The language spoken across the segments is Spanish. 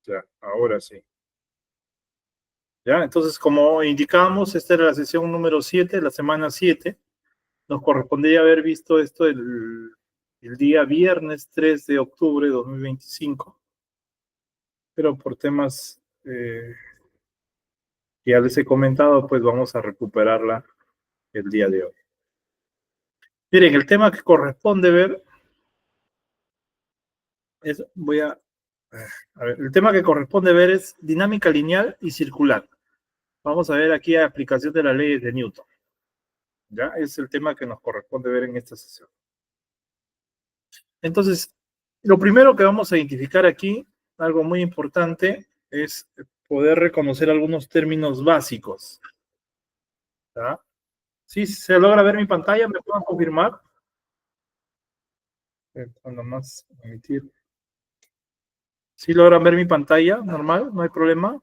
Ya, ahora sí. Ya, entonces, como indicábamos, esta era la sesión número 7, la semana 7. Nos correspondería haber visto esto el día viernes 3 de octubre de 2025, pero por temas que ya les he comentado, pues vamos a recuperarla el día de hoy. Miren, el tema que corresponde ver es, ver, el tema que corresponde ver es dinámica lineal y circular. Vamos a ver aquí la aplicación de las leyes de Newton. ¿Ya? Es el tema que nos corresponde ver en esta sesión. Entonces, lo primero que vamos a identificar aquí, algo muy importante, es poder reconocer algunos términos básicos. ¿Ya? ¿Sí se logra ver mi pantalla? ¿Me pueden confirmar? Cuando más emitir. ¿Sí logran ver mi pantalla? ¿Normal? ¿No hay problema?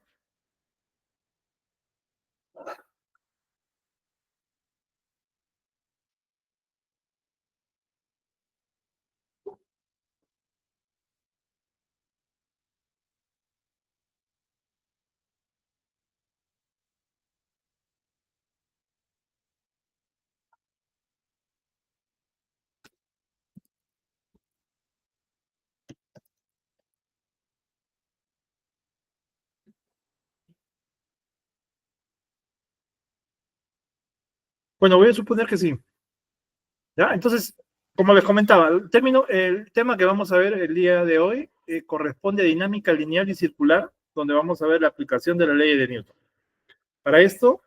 Bueno, voy a suponer que sí. ¿Ya? Entonces, como les comentaba, el tema que vamos a ver el día de hoy corresponde a dinámica lineal y circular, donde vamos a ver la aplicación de la ley de Newton. Para esto,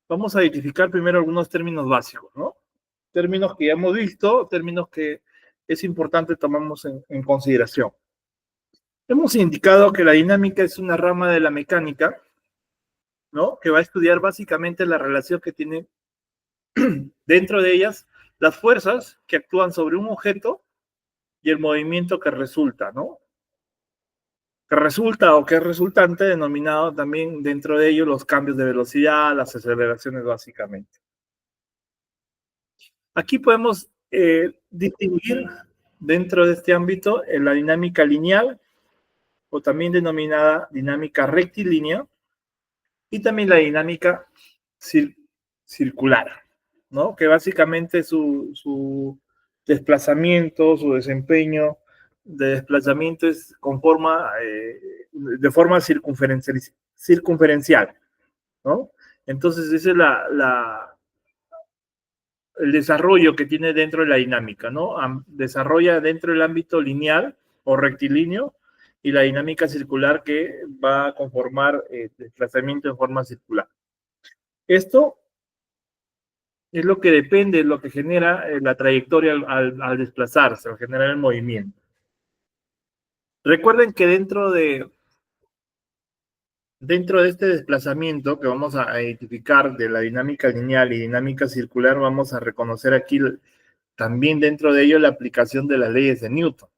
vamos a identificar primero algunos términos básicos, ¿no? Términos que ya hemos visto, términos que es importante tomamos en consideración. Hemos indicado que la dinámica es una rama de la mecánica, ¿no? Que va a estudiar básicamente la relación que tiene dentro de ellas las fuerzas que actúan sobre un objeto y el movimiento que resulta, ¿no? Que resulta o que es resultante, denominado también dentro de ello los cambios de velocidad, las aceleraciones básicamente. Aquí podemos distinguir dentro de este ámbito la dinámica lineal o también denominada dinámica rectilínea y también la dinámica circular, ¿no? Que básicamente su desplazamiento, su desempeño de desplazamiento es de forma circunferencial, ¿no? Entonces, ese es el desarrollo que tiene dentro de la dinámica, ¿no? Desarrolla dentro del ámbito lineal o rectilíneo y la dinámica circular que va a conformar el desplazamiento en forma circular. Esto es lo que depende, lo que genera la trayectoria al desplazarse, al generar el movimiento. Recuerden que dentro de este desplazamiento que vamos a identificar de la dinámica lineal y dinámica circular, vamos a reconocer aquí también dentro de ello la aplicación de las leyes de Newton,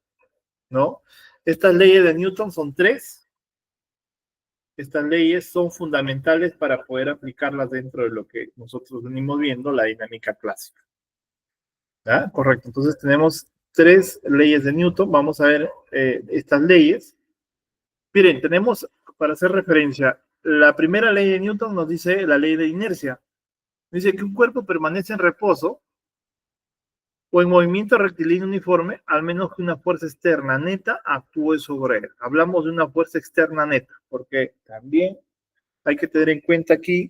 ¿no? Estas leyes de Newton son tres. Estas leyes son fundamentales para poder aplicarlas dentro de lo que nosotros venimos viendo, la dinámica clásica. ¿Ya? Correcto. Entonces tenemos tres leyes de Newton. Vamos a ver estas leyes. Miren, tenemos, para hacer referencia, la primera ley de Newton nos dice la ley de inercia. Dice que un cuerpo permanece en reposo o en movimiento rectilíneo uniforme, al menos que una fuerza externa neta actúe sobre él. Hablamos de una fuerza externa neta, porque también hay que tener en cuenta aquí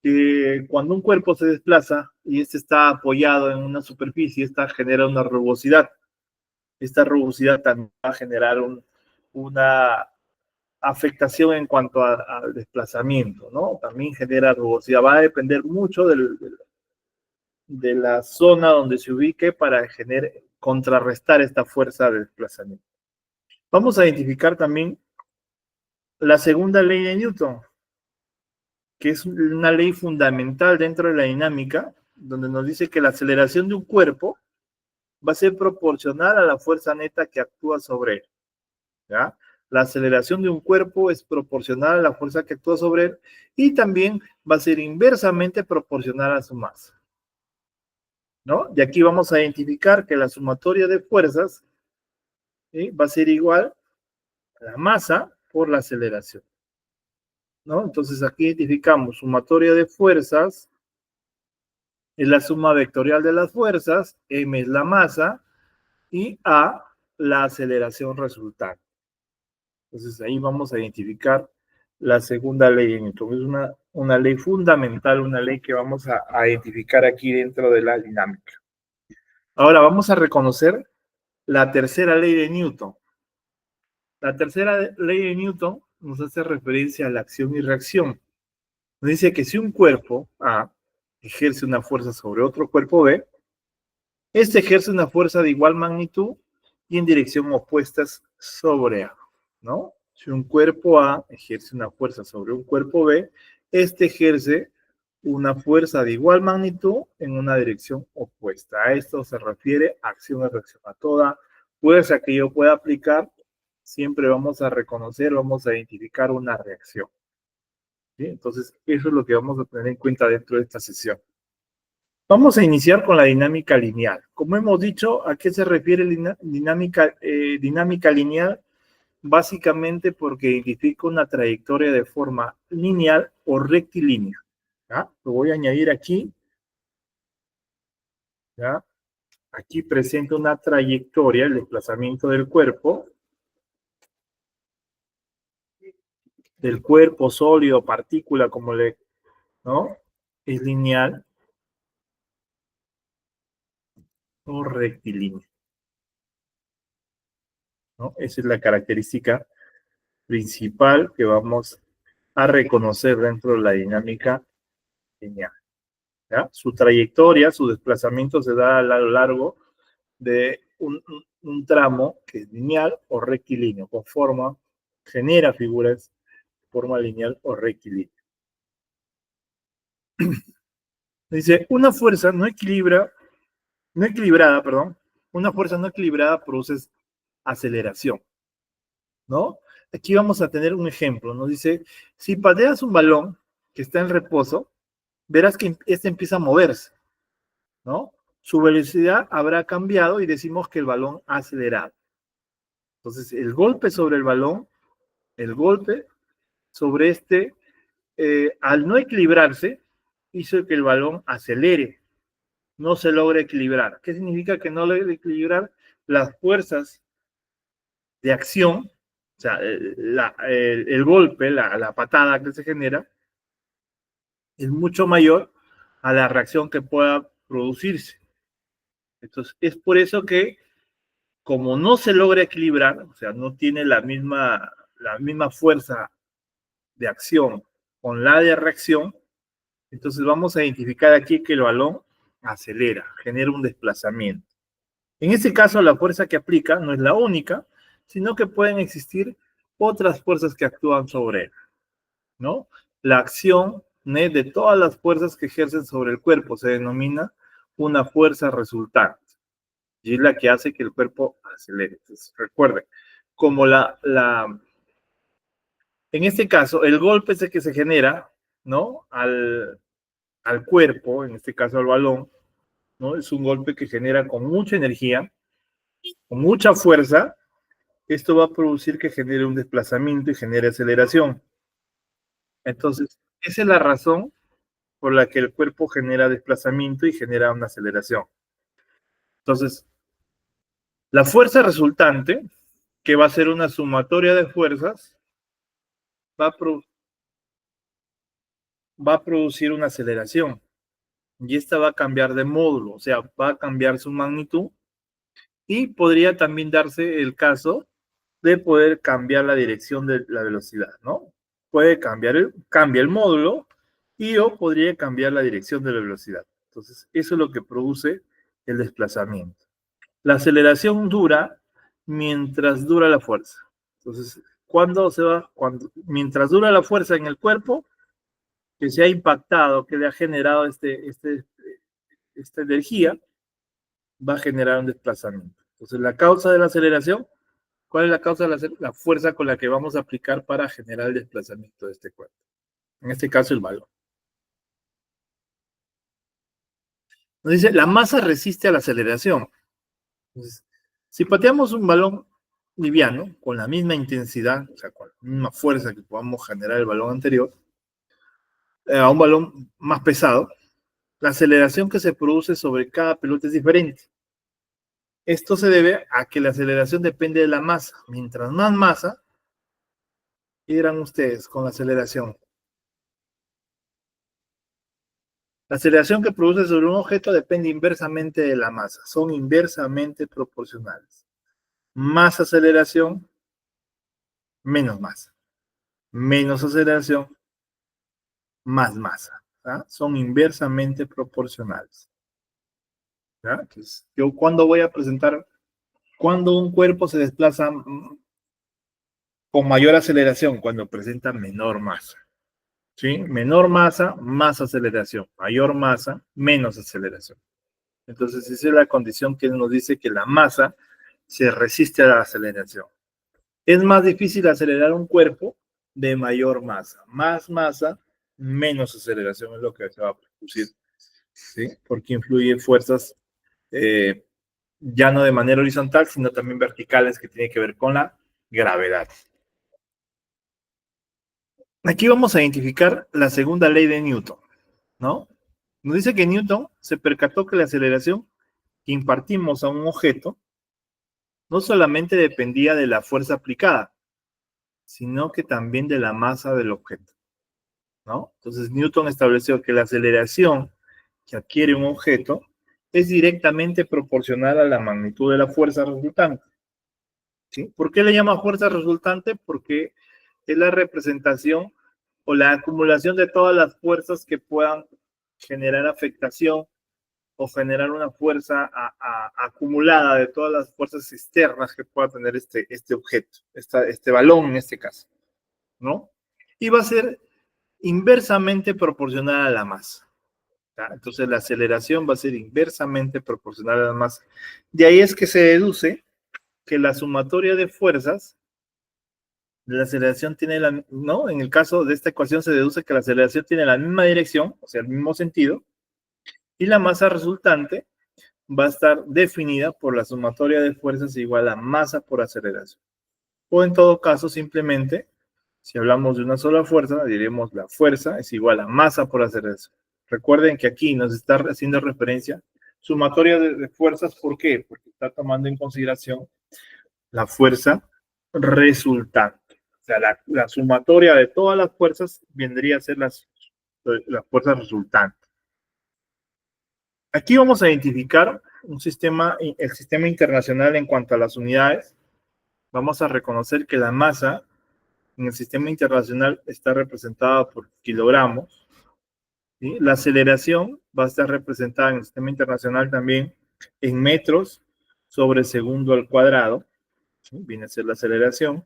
que cuando un cuerpo se desplaza y este está apoyado en una superficie, esta genera una rugosidad. Esta rugosidad también va a generar una afectación en cuanto al desplazamiento, ¿no? También genera rugosidad. Va a depender mucho de la zona donde se ubique para contrarrestar esta fuerza de desplazamiento. Vamos a identificar también la segunda ley de Newton, que es una ley fundamental dentro de la dinámica, donde nos dice que la aceleración de un cuerpo va a ser proporcional a la fuerza neta que actúa sobre él. ¿Ya? La aceleración de un cuerpo es proporcional a la fuerza que actúa sobre él y también va a ser inversamente proporcional a su masa, ¿no? Y aquí vamos a identificar que la sumatoria de fuerzas, ¿sí?, va a ser igual a la masa por la aceleración, ¿no? Entonces aquí identificamos sumatoria de fuerzas, es la suma vectorial de las fuerzas, m es la masa y a la aceleración resultante. Entonces ahí vamos a identificar la segunda ley de Newton. Es una ley fundamental, una ley que vamos a identificar aquí dentro de la dinámica. Ahora vamos a reconocer la tercera ley de Newton. La tercera ley de Newton nos hace referencia a la acción y reacción. Nos dice que si un cuerpo A ejerce una fuerza sobre otro cuerpo B, este ejerce una fuerza de igual magnitud y en dirección opuestas sobre A, ¿no? Si un cuerpo A ejerce una fuerza sobre un cuerpo B, este ejerce una fuerza de igual magnitud en una dirección opuesta. A esto se refiere acción y reacción. A toda fuerza que yo pueda aplicar, siempre vamos a reconocer, vamos a identificar una reacción. ¿Sí? Entonces, eso es lo que vamos a tener en cuenta dentro de esta sesión. Vamos a iniciar con la dinámica lineal. Como hemos dicho, ¿a qué se refiere dinámica lineal? Básicamente porque identifica una trayectoria de forma lineal o rectilínea. ¿Ya? Lo voy a añadir aquí. ¿Ya? Aquí presenta una trayectoria, el desplazamiento del cuerpo sólido, partícula, ¿no? Es lineal o rectilínea, ¿no? Esa es la característica principal que vamos a reconocer dentro de la dinámica lineal. ¿Ya? Su trayectoria, su desplazamiento se da a lo largo de un tramo que es lineal o rectilíneo, genera figuras de forma lineal o rectilínea. Dice, una fuerza no equilibrada, una fuerza no equilibrada produce aceleración, ¿no? Aquí vamos a tener un ejemplo, nos dice, si pateas un balón que está en reposo, verás que este empieza a moverse, ¿no? Su velocidad habrá cambiado y decimos que el balón ha acelerado. Entonces, el golpe sobre el balón, el golpe sobre al no equilibrarse, hizo que el balón acelere, no se logra equilibrar. ¿Qué significa que no logra equilibrar? Las fuerzas de acción, o sea, el golpe, la patada que se genera, es mucho mayor a la reacción que pueda producirse. Entonces, es por eso que, como no se logra equilibrar, o sea, no tiene la misma fuerza de acción con la de reacción, entonces vamos a identificar aquí que el balón acelera, genera un desplazamiento. En este caso, la fuerza que aplica no es la única, sino que pueden existir otras fuerzas que actúan sobre él, ¿no? La acción de todas las fuerzas que ejercen sobre el cuerpo se denomina una fuerza resultante, y es la que hace que el cuerpo acelere. Entonces, recuerden, como en este caso, el golpe es el que se genera, ¿no? Al cuerpo, en este caso al balón, ¿no? Es un golpe que genera con mucha energía, con mucha fuerza. Esto va a producir que genere un desplazamiento y genere aceleración. Entonces, esa es la razón por la que el cuerpo genera desplazamiento y genera una aceleración. Entonces, la fuerza resultante, que va a ser una sumatoria de fuerzas, va a producir una aceleración. Y esta va a cambiar de módulo, o sea, va a cambiar su magnitud y podría también darse el caso de poder cambiar la dirección de la velocidad, ¿no? Cambia el módulo y o podría cambiar la dirección de la velocidad. Entonces, eso es lo que produce el desplazamiento. La aceleración dura mientras dura la fuerza. Entonces, mientras dura la fuerza en el cuerpo, que se ha impactado, que le ha generado esta energía, va a generar un desplazamiento. Entonces, la causa de la aceleración, ¿cuál es la causa de la fuerza con la que vamos a aplicar para generar el desplazamiento de este cuerpo? En este caso, el balón. Nos dice, la masa resiste a la aceleración. Entonces, si pateamos un balón liviano, con la misma intensidad, o sea, con misma fuerza que podamos generar el balón anterior, a un balón más pesado, la aceleración que se produce sobre cada pelota es diferente. Esto se debe a que la aceleración depende de la masa. Mientras más masa, ¿qué dirán ustedes con la aceleración? La aceleración que produce sobre un objeto depende inversamente de la masa. Son inversamente proporcionales. Más aceleración, menos masa. Menos aceleración, más masa. ¿Ah? Son inversamente proporcionales. ¿Ya? Entonces, yo cuando voy a presentar, cuando un cuerpo se desplaza con mayor aceleración, cuando presenta menor masa. ¿Sí? Menor masa, más aceleración. Mayor masa, menos aceleración. Entonces, esa es la condición que nos dice que la masa se resiste a la aceleración. Es más difícil acelerar un cuerpo de mayor masa. Más masa, menos aceleración es lo que se va a producir. ¿Sí? Porque influyen fuerzas ya no de manera horizontal, sino también verticales que tienen que ver con la gravedad. Aquí vamos a identificar la segunda ley de Newton, ¿no? Nos dice que Newton se percató que la aceleración que impartimos a un objeto no solamente dependía de la fuerza aplicada, sino que también de la masa del objeto, ¿no? Entonces Newton estableció que la aceleración que adquiere un objeto es directamente proporcional a la magnitud de la fuerza resultante. ¿Sí? ¿Por qué le llama fuerza resultante? Porque es la representación o la acumulación de todas las fuerzas que puedan generar afectación o generar una fuerza acumulada de todas las fuerzas externas que pueda tener este objeto, este balón en este caso, ¿no? Y va a ser inversamente proporcional a la masa. ¿Ya? Entonces la aceleración va a ser inversamente proporcional a la masa. De ahí es que se deduce que la sumatoria de fuerzas, la aceleración tiene la, ¿no? En el caso de esta ecuación se deduce que la aceleración tiene la misma dirección, o sea, el mismo sentido, y la masa resultante va a estar definida por la sumatoria de fuerzas igual a masa por aceleración. O en todo caso, simplemente, si hablamos de una sola fuerza, diremos la fuerza es igual a masa por aceleración. Recuerden que aquí nos está haciendo referencia sumatoria de fuerzas, ¿por qué? Porque está tomando en consideración la fuerza resultante. O sea, la sumatoria de todas las fuerzas vendría a ser la fuerza resultante. Aquí vamos a identificar un sistema, el sistema internacional en cuanto a las unidades. Vamos a reconocer que la masa en el sistema internacional está representada por kilogramos. ¿Sí? La aceleración va a estar representada en el sistema internacional también en metros sobre segundo al cuadrado. ¿Sí? Viene a ser la aceleración.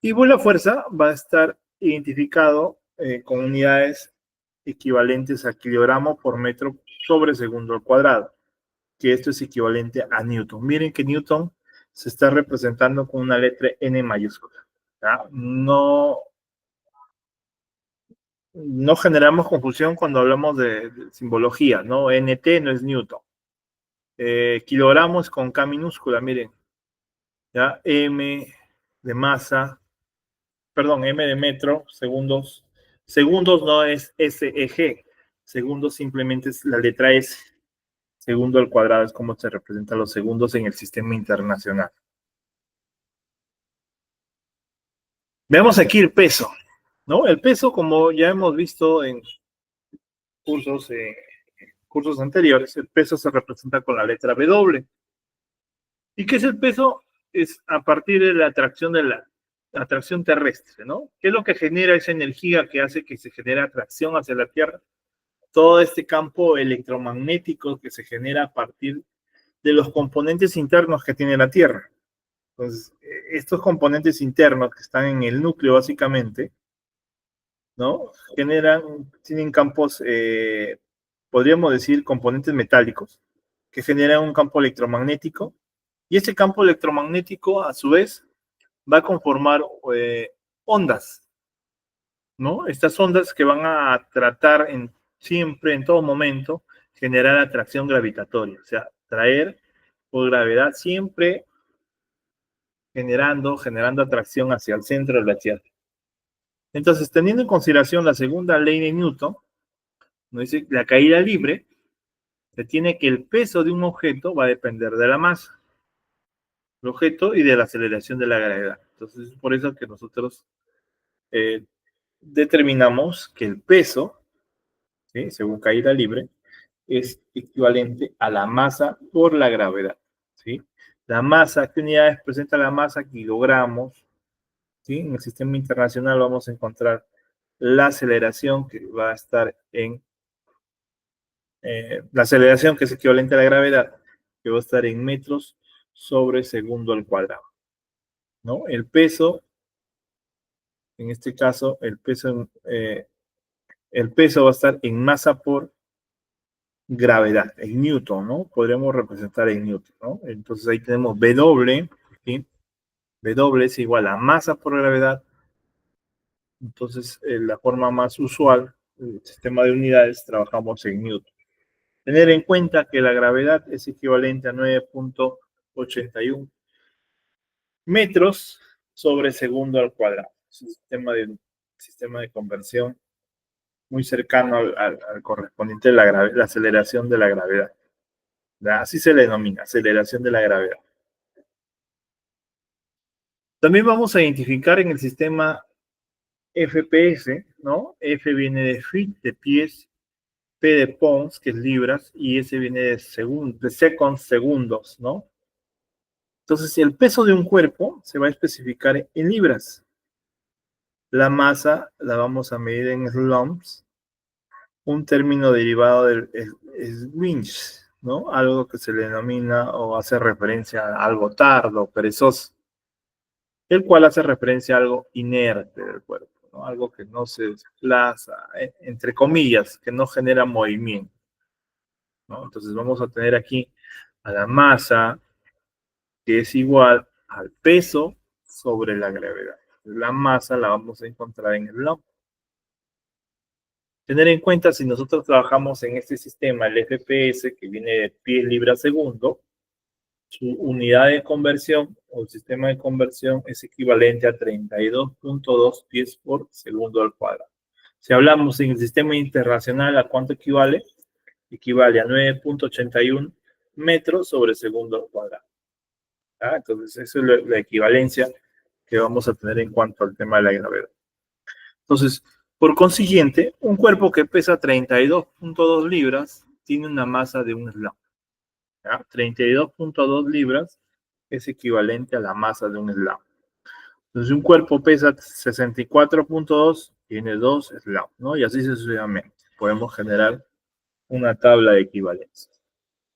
Y la fuerza va a estar identificado con unidades equivalentes a kilogramo por metro sobre segundo al cuadrado, que esto es equivalente a Newton. Miren que Newton se está representando con una letra N mayúscula. ¿Ya? No generamos confusión cuando hablamos de simbología, ¿no? NT no es Newton. Kilogramos con K minúscula, miren. ¿Ya? M de masa, perdón, M de metro, segundos. Segundos no es SEG. Segundos simplemente es la letra S. Segundo al cuadrado es como se representan los segundos en el sistema internacional. Veamos aquí el peso, ¿no? El peso, como ya hemos visto en cursos anteriores, el peso se representa con la letra W. ¿Y qué es el peso? Es a partir de la atracción terrestre, ¿no? ¿Qué es lo que genera esa energía que hace que se genere atracción hacia la Tierra? Todo este campo electromagnético que se genera a partir de los componentes internos que tiene la Tierra. Entonces, estos componentes internos que están en el núcleo básicamente, ¿no? Tienen campos, podríamos decir, componentes metálicos, que generan un campo electromagnético, y ese campo electromagnético, a su vez, va a conformar ondas, ¿no? Estas ondas que van a tratar siempre, en todo momento, generar atracción gravitatoria, o sea, traer por gravedad siempre generando atracción hacia el centro de la Tierra. Entonces, teniendo en consideración la segunda ley de Newton, nos dice la caída libre, se tiene que el peso de un objeto va a depender de la masa del objeto y de la aceleración de la gravedad. Entonces, es por eso que nosotros determinamos que el peso, ¿sí?, según caída libre, es equivalente a la masa por la gravedad, ¿sí? La masa, ¿qué unidades presenta la masa? Kilogramos, ¿sí? En el sistema internacional vamos a encontrar la aceleración que va a estar en, la aceleración que es equivalente a la gravedad, que va a estar en metros sobre segundo al cuadrado, ¿no? El peso, en este caso, el peso va a estar en masa por gravedad, en Newton, ¿no? Podríamos representar en Newton, ¿no? Entonces ahí tenemos W, ¿sí? W es igual a masa por gravedad. Entonces, la forma más usual, el sistema de unidades, trabajamos en Newton. Tener en cuenta que la gravedad es equivalente a 9.81 metros sobre segundo al cuadrado. Es un sistema de conversión muy cercano al correspondiente de la aceleración de la gravedad. Así se le denomina, aceleración de la gravedad. También vamos a identificar en el sistema FPS, ¿no? F viene de feet, de pies, P de pounds, que es libras, y S viene de seconds, segundos, ¿no? Entonces, el peso de un cuerpo se va a especificar en libras. La masa la vamos a medir en slumps, un término derivado del swinge, ¿no? Algo que se le denomina o hace referencia a algo tardo, perezoso, el cual hace referencia a algo inerte del cuerpo, ¿no? Algo que no se desplaza, entre comillas, que no genera movimiento, ¿no? Entonces vamos a tener aquí a la masa, que es igual al peso sobre la gravedad. La masa la vamos a encontrar en el log. Tener en cuenta, si nosotros trabajamos en este sistema, el FPS, que viene de pies libras segundo, su unidad de conversión o sistema de conversión es equivalente a 32.2 pies por segundo al cuadrado. Si hablamos en el sistema internacional, ¿a cuánto equivale? Equivale a 9.81 metros sobre segundo al cuadrado. ¿Ah? Entonces, esa es la equivalencia que vamos a tener en cuanto al tema de la gravedad. Entonces, por consiguiente, un cuerpo que pesa 32.2 libras tiene una masa de un slam. 32.2 libras es equivalente a la masa de un slam. Entonces, si un cuerpo pesa 64.2, tiene 2 slams, ¿no? Y así sucesivamente. Podemos generar una tabla de equivalencia.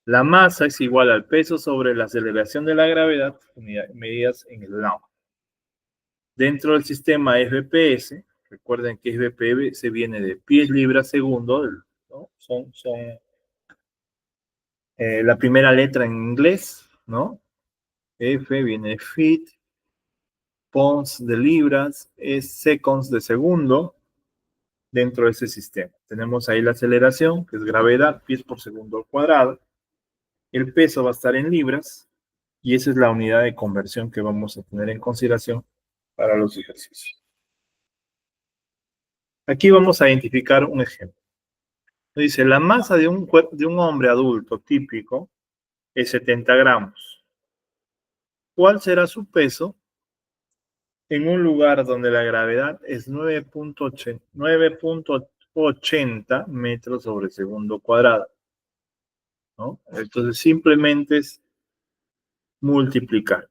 La masa es igual al peso sobre la aceleración de la gravedad, medidas en slam. Dentro del sistema FPS, recuerden que FPS viene de pies libras segundo, ¿no? Son la primera letra en inglés, ¿no? F viene de feet, pounds de libras, es seconds de segundo dentro de ese sistema. Tenemos ahí la aceleración, que es gravedad, pies por segundo al cuadrado. El peso va a estar en libras y esa es la unidad de conversión que vamos a tener en consideración para los ejercicios. Aquí vamos a identificar un ejemplo. Dice, la masa de un hombre adulto típico es 70 gramos. ¿Cuál será su peso en un lugar donde la gravedad es 9.80 metros sobre segundo cuadrado? ¿No? Entonces simplemente es multiplicar.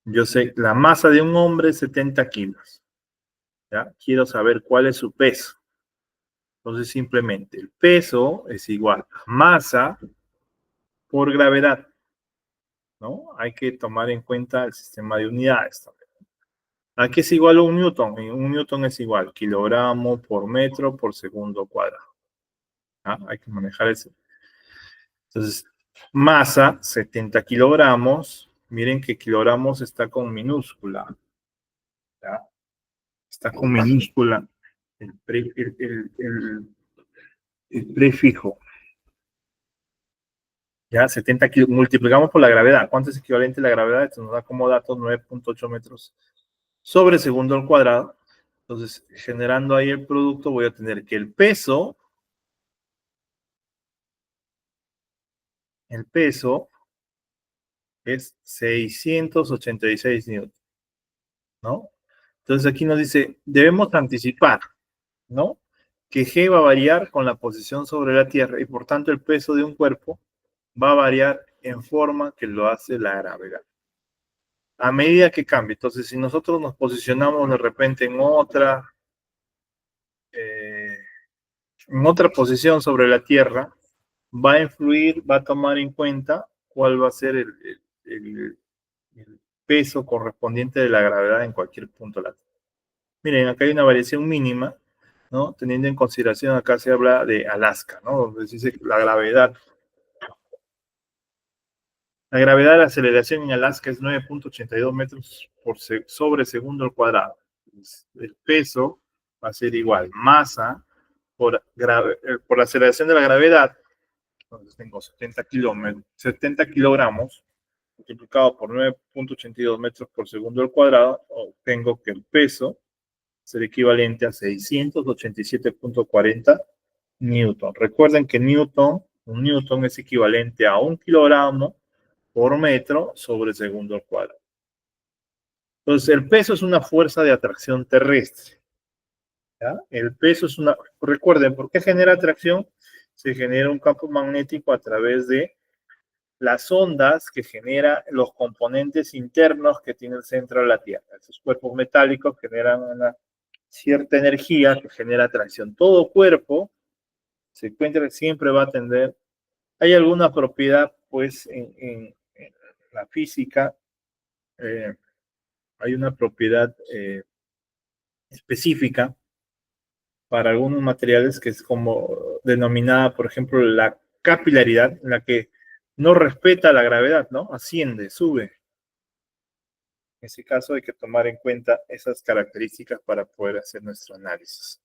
Yo sé, la masa de un hombre es 70 kilos. ¿Ya? Quiero saber cuál es su peso. Entonces simplemente el peso es igual a masa por gravedad, ¿no? Hay que tomar en cuenta el sistema de unidades también. ¿A qué es igual a un newton? Un newton es igual kilogramo por metro por segundo cuadrado. ¿Ah? Hay que manejar eso. Entonces, masa, 70 kilogramos. Miren que kilogramos está con minúscula. ¿Ya? Está con minúscula el, el prefijo. Ya, 70 kilos, multiplicamos por la gravedad. ¿Cuánto es equivalente a la gravedad? Esto nos da como dato 9.8 metros sobre segundo al cuadrado. Entonces, generando ahí el producto, voy a tener que el peso es 686 newtons, ¿no? Entonces aquí nos dice, debemos anticipar, ¿no? Que G va a variar con la posición sobre la Tierra y por tanto el peso de un cuerpo va a variar en forma que lo hace la gravedad. A medida que cambie, entonces si nosotros nos posicionamos de repente eh, en otra posición sobre la Tierra, va a influir, va a tomar en cuenta cuál va a ser el, el peso correspondiente de la gravedad en cualquier punto de la Tierra. Miren, acá hay una variación mínima, ¿no? Teniendo en consideración, acá se habla de Alaska, ¿no? Donde se dice que la gravedad de la aceleración en Alaska es 9.82 metros sobre segundo al cuadrado. El peso va a ser igual, masa por la aceleración de la gravedad, entonces tengo 70 kilogramos, multiplicado por 9.82 metros por segundo al cuadrado, obtengo que el peso será equivalente a 687.40 newton. Recuerden que un newton es equivalente a 1 kilogramo por metro sobre segundo al cuadrado. Entonces, el peso es una fuerza de atracción terrestre. ¿Ya? El peso es una... Recuerden, ¿por qué genera atracción? Se genera un campo magnético a través de las ondas que genera los componentes internos que tiene el centro de la Tierra. Esos cuerpos metálicos generan una cierta energía que genera atracción. Todo cuerpo se encuentra, siempre va a tender. Hay alguna propiedad, pues, en la física, eh, hay una propiedad específica para algunos materiales que es como denominada, por ejemplo, la capilaridad, en la que no respeta la gravedad, ¿no? Asciende, sube. En ese caso hay que tomar en cuenta esas características para poder hacer nuestro análisis.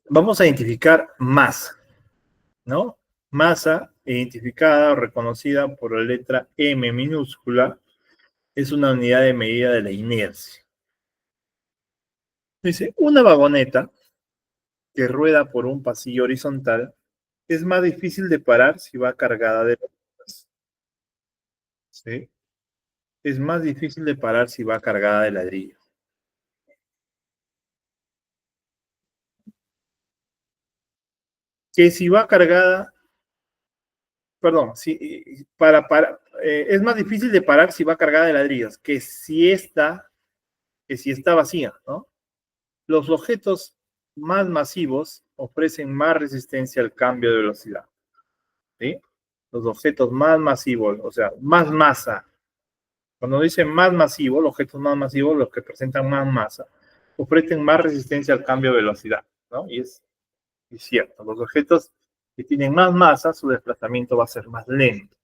Vamos a identificar masa, ¿no? Masa identificada o reconocida por la letra M minúscula es una unidad de medida de la inercia. Dice, una vagoneta que rueda por un pasillo horizontal es más difícil de parar si va cargada de ladrillos. ¿Sí? Es más difícil de parar si va cargada de ladrillos. Que si va cargada, perdón, es más difícil de parar si va cargada de ladrillos que si está vacía, ¿no? Los objetos más masivos ofrecen más resistencia al cambio de velocidad, ¿sí? Los objetos más masivos, o sea, más masa. Cuando dicen más masivo, los objetos más masivos, los que presentan más masa, ofrecen más resistencia al cambio de velocidad, ¿no? Y es cierto, los objetos que tienen más masa, su desplazamiento va a ser más lento,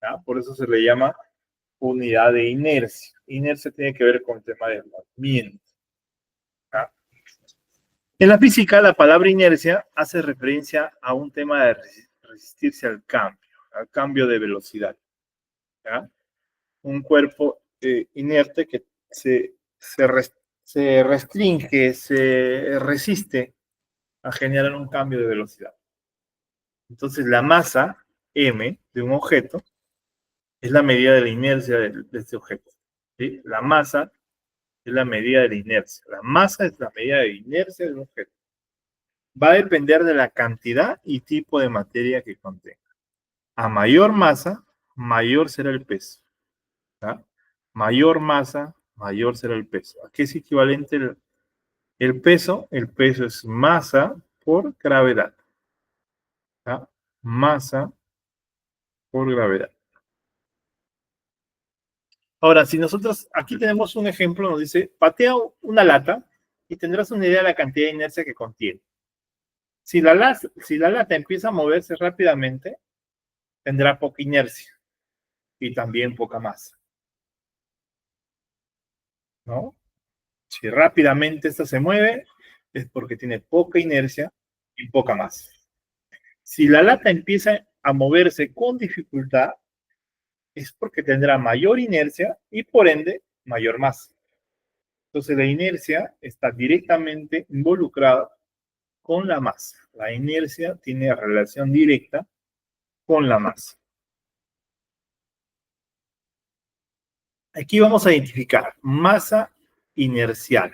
¿ya? Por eso se le llama unidad de inercia. Inercia tiene que ver con el tema del movimiento, ¿ya? En la física, la palabra inercia hace referencia a un tema de resistirse al cambio de velocidad, ¿ya? Un cuerpo inerte que se restringe, se resiste a generar un cambio de velocidad. Entonces, la masa m de un objeto es la medida de la inercia de este objeto, ¿sí? La masa es la medida de la inercia. La masa es la medida de inercia de un objeto. Va a depender de la cantidad y tipo de materia que contenga. A mayor masa, mayor será el peso, ¿ya? Mayor masa, mayor será el peso. ¿A qué es equivalente el peso? El peso es masa por gravedad, ¿ya? Masa por gravedad. Ahora, si nosotros, aquí tenemos un ejemplo, nos dice, patea una lata y tendrás una idea de la cantidad de inercia que contiene. Si la lata empieza a moverse rápidamente, tendrá poca inercia y también poca masa, ¿no? Si rápidamente esta se mueve, es porque tiene poca inercia y poca masa. Si la lata empieza a moverse con dificultad, es porque tendrá mayor inercia y por ende mayor masa. Entonces la inercia está directamente involucrada con la masa. La inercia tiene relación directa con la masa. Aquí vamos a identificar masa inercial.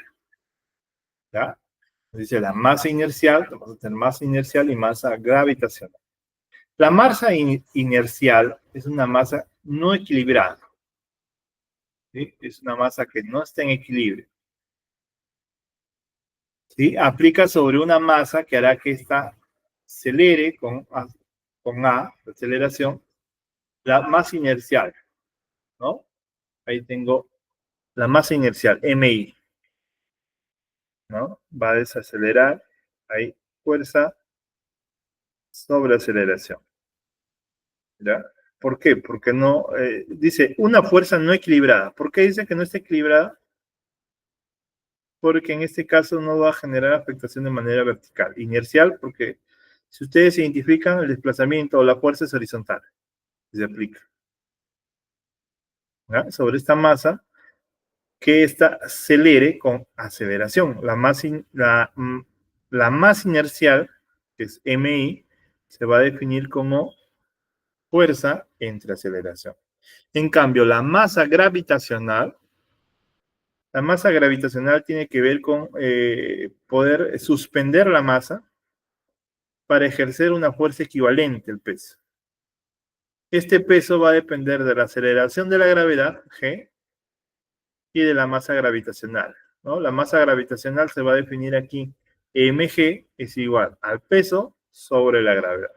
¿Ya? Dice la masa inercial, vamos a tener masa inercial y masa gravitacional. La masa inercial es una masa no equilibrada. ¿Sí? Es una masa que no está en equilibrio. ¿Sí? Aplica sobre una masa que hará que ésta acelere con A, la aceleración, la masa inercial, ¿no? Ahí tengo la masa inercial, MI, ¿no? Va a desacelerar, hay fuerza sobre aceleración, ¿ya? ¿Por qué? Porque no, dice una fuerza no equilibrada. ¿Por qué dice que no está equilibrada? Porque en este caso no va a generar afectación de manera vertical. Inercial, porque si ustedes identifican el desplazamiento o la fuerza es horizontal, se aplica, ¿ya? Sobre esta masa que esta acelere con aceleración. La masa inercial, que es MI, se va a definir como fuerza entre aceleración. En cambio, la masa gravitacional tiene que ver con poder suspender la masa para ejercer una fuerza equivalente al peso. Este peso va a depender de la aceleración de la gravedad, G, y de la masa gravitacional, ¿no? La masa gravitacional se va a definir aquí, mg es igual al peso sobre la gravedad.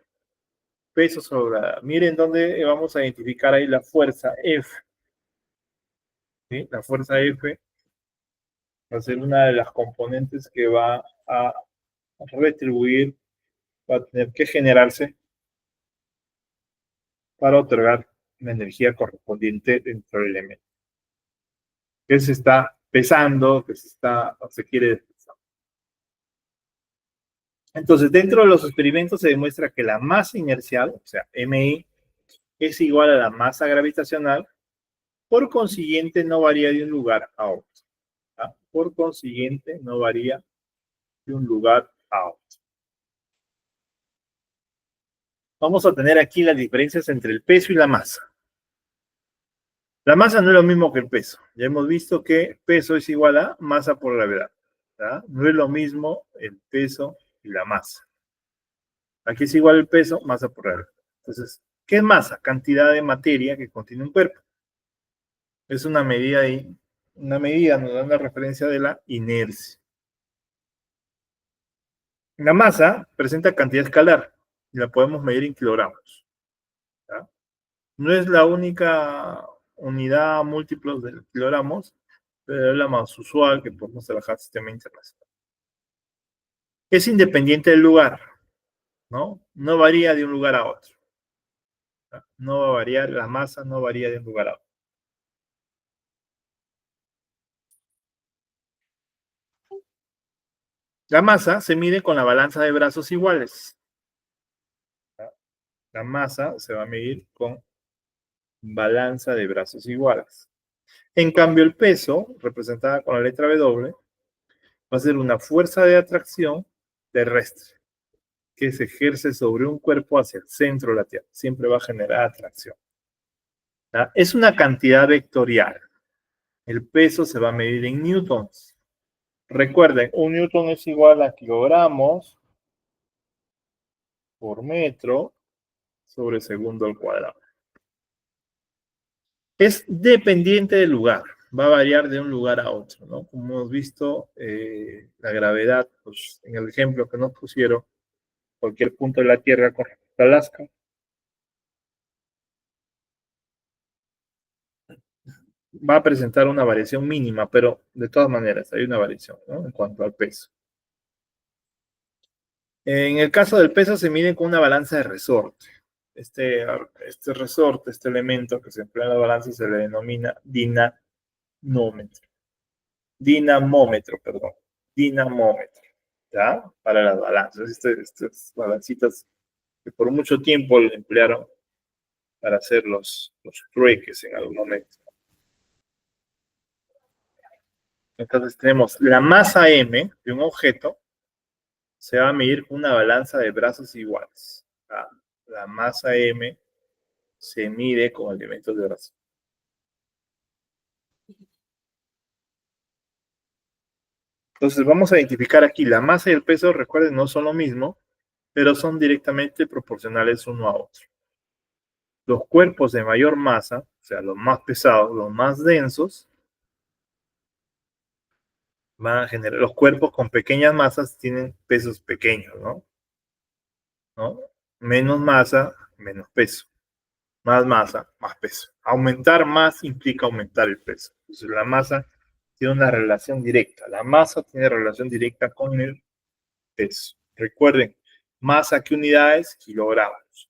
Peso sobre la gravedad. Miren dónde vamos a identificar ahí la fuerza F. ¿Sí? La fuerza F va a ser una de las componentes que va a retribuir, va a tener que generarse para otorgar la energía correspondiente dentro del elemento. Que se está pesando, que se quiere desplazar. Entonces, dentro de los experimentos se demuestra que la masa inercial, o sea, MI, es igual a la masa gravitacional, por consiguiente no varía de un lugar a otro. ¿Ah? Por consiguiente no varía de un lugar a otro. Vamos a tener aquí las diferencias entre el peso y la masa. La masa no es lo mismo que el peso. Ya hemos visto que peso es igual a masa por gravedad. ¿Ah? No es lo mismo el peso y la masa. Aquí es igual el peso, masa por gravedad. Entonces, ¿qué es masa? Cantidad de materia que contiene un cuerpo. Es una medida, nos da una referencia de la inercia. La masa presenta cantidad escalar y la podemos medir en kilogramos. ¿Ya? No es la única unidad múltiplos de kilogramos, pero es la más usual que podemos trabajar en el sistema internacional. Es independiente del lugar, ¿no? No varía de un lugar a otro. ¿Ya? No va a variar, la masa no varía de un lugar a otro. La masa se mide con la balanza de brazos iguales. La masa se va a medir con balanza de brazos iguales. En cambio, el peso, representada con la letra W, va a ser una fuerza de atracción terrestre que se ejerce sobre un cuerpo hacia el centro de la Tierra. Siempre va a generar atracción. ¿Ya? Es una cantidad vectorial. El peso se va a medir en newtons. Recuerden, un newton es igual a kilogramos por metro sobre segundo al cuadrado. Es dependiente del lugar, va a variar de un lugar a otro, ¿no? Como hemos visto, la gravedad, pues, en el ejemplo que nos pusieron, cualquier punto de la Tierra con respecto a Alaska, va a presentar una variación mínima, pero de todas maneras hay una variación, ¿no? En cuanto al peso. En el caso del peso se mide con una balanza de resorte. Este resorte, este elemento que se emplea en la balanza se le denomina dinamómetro. Dinamómetro, ¿ya? Para las balanzas, estas balancitas que por mucho tiempo lo emplearon para hacer los trueques en algún momento. Entonces tenemos la masa M de un objeto, se va a medir con una balanza de brazos iguales. La masa M se mide con elementos de brazos. Entonces vamos a identificar aquí la masa y el peso, recuerden, no son lo mismo, pero son directamente proporcionales uno a otro. Los cuerpos de mayor masa, o sea, los más pesados, los más densos, van a generar, los cuerpos con pequeñas masas tienen pesos pequeños, ¿no? Menos masa, menos peso. Más masa, más peso. Aumentar más implica aumentar el peso. Entonces la masa tiene una relación directa. La masa tiene relación directa con el peso. Recuerden, masa que unidades, kilogramos.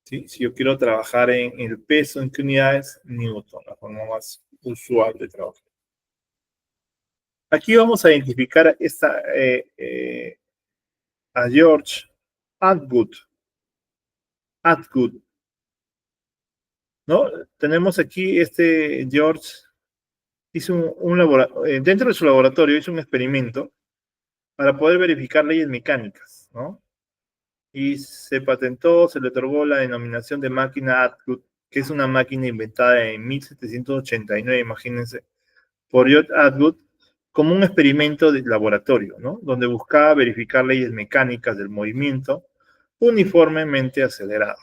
¿Sí? Si yo quiero trabajar en el peso, ¿en qué unidades? Newton, la forma más usual de trabajar. Aquí vamos a identificar a George Atwood. Atwood, ¿no? Tenemos aquí George hizo dentro de su laboratorio hizo un experimento para poder verificar leyes mecánicas, ¿no? Y se patentó, se le otorgó la denominación de máquina Atwood, que es una máquina inventada en 1789, imagínense, por George Atwood, como un experimento de laboratorio, ¿no? Donde buscaba verificar leyes mecánicas del movimiento uniformemente acelerado.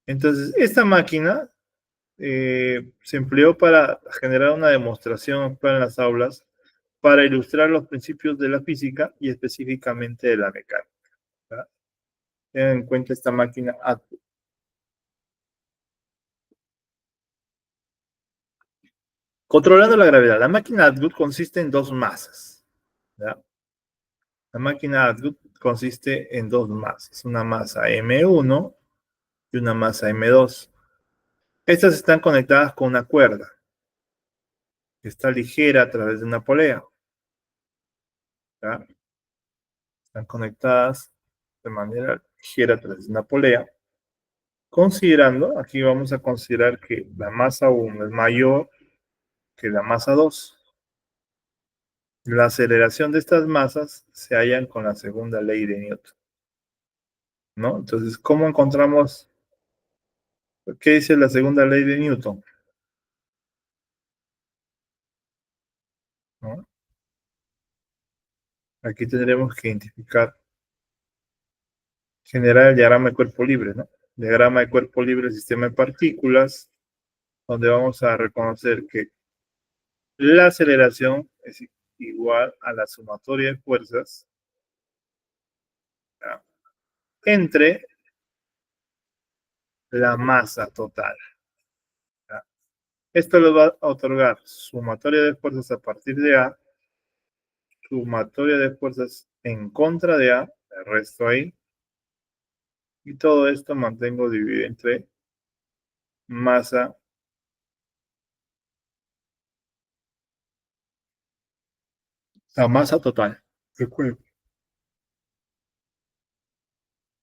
Entonces, esta máquina se empleó para generar una demostración actual en las aulas para ilustrar los principios de la física y específicamente de la mecánica. ¿Verdad? Tengan en cuenta esta máquina Atwood. Controlando la gravedad. La máquina Atwood consiste en dos masas. ¿Verdad? La máquina Atwood consiste en dos masas. Una masa M1 y una masa M2. Estas están conectadas con una cuerda que está ligera a través de una polea. ¿Verdad? Están conectadas de manera ligera a través de una polea. Considerando, aquí vamos a considerar que la masa 1 es mayor que la masa 2. La aceleración de estas masas se hallan con la segunda ley de Newton, ¿no? Entonces, ¿cómo encontramos qué dice la segunda ley de Newton? ¿No? Aquí tendremos que identificar, generar el diagrama de cuerpo libre, ¿no? Diagrama de cuerpo libre del sistema de partículas, donde vamos a reconocer que la aceleración es igual a la sumatoria de fuerzas, ¿ya?, entre la masa total. ¿Ya? Esto le va a otorgar sumatoria de fuerzas a partir de A, sumatoria de fuerzas en contra de A, el resto ahí, y todo esto mantengo dividido entre masa la masa total. Recuerden.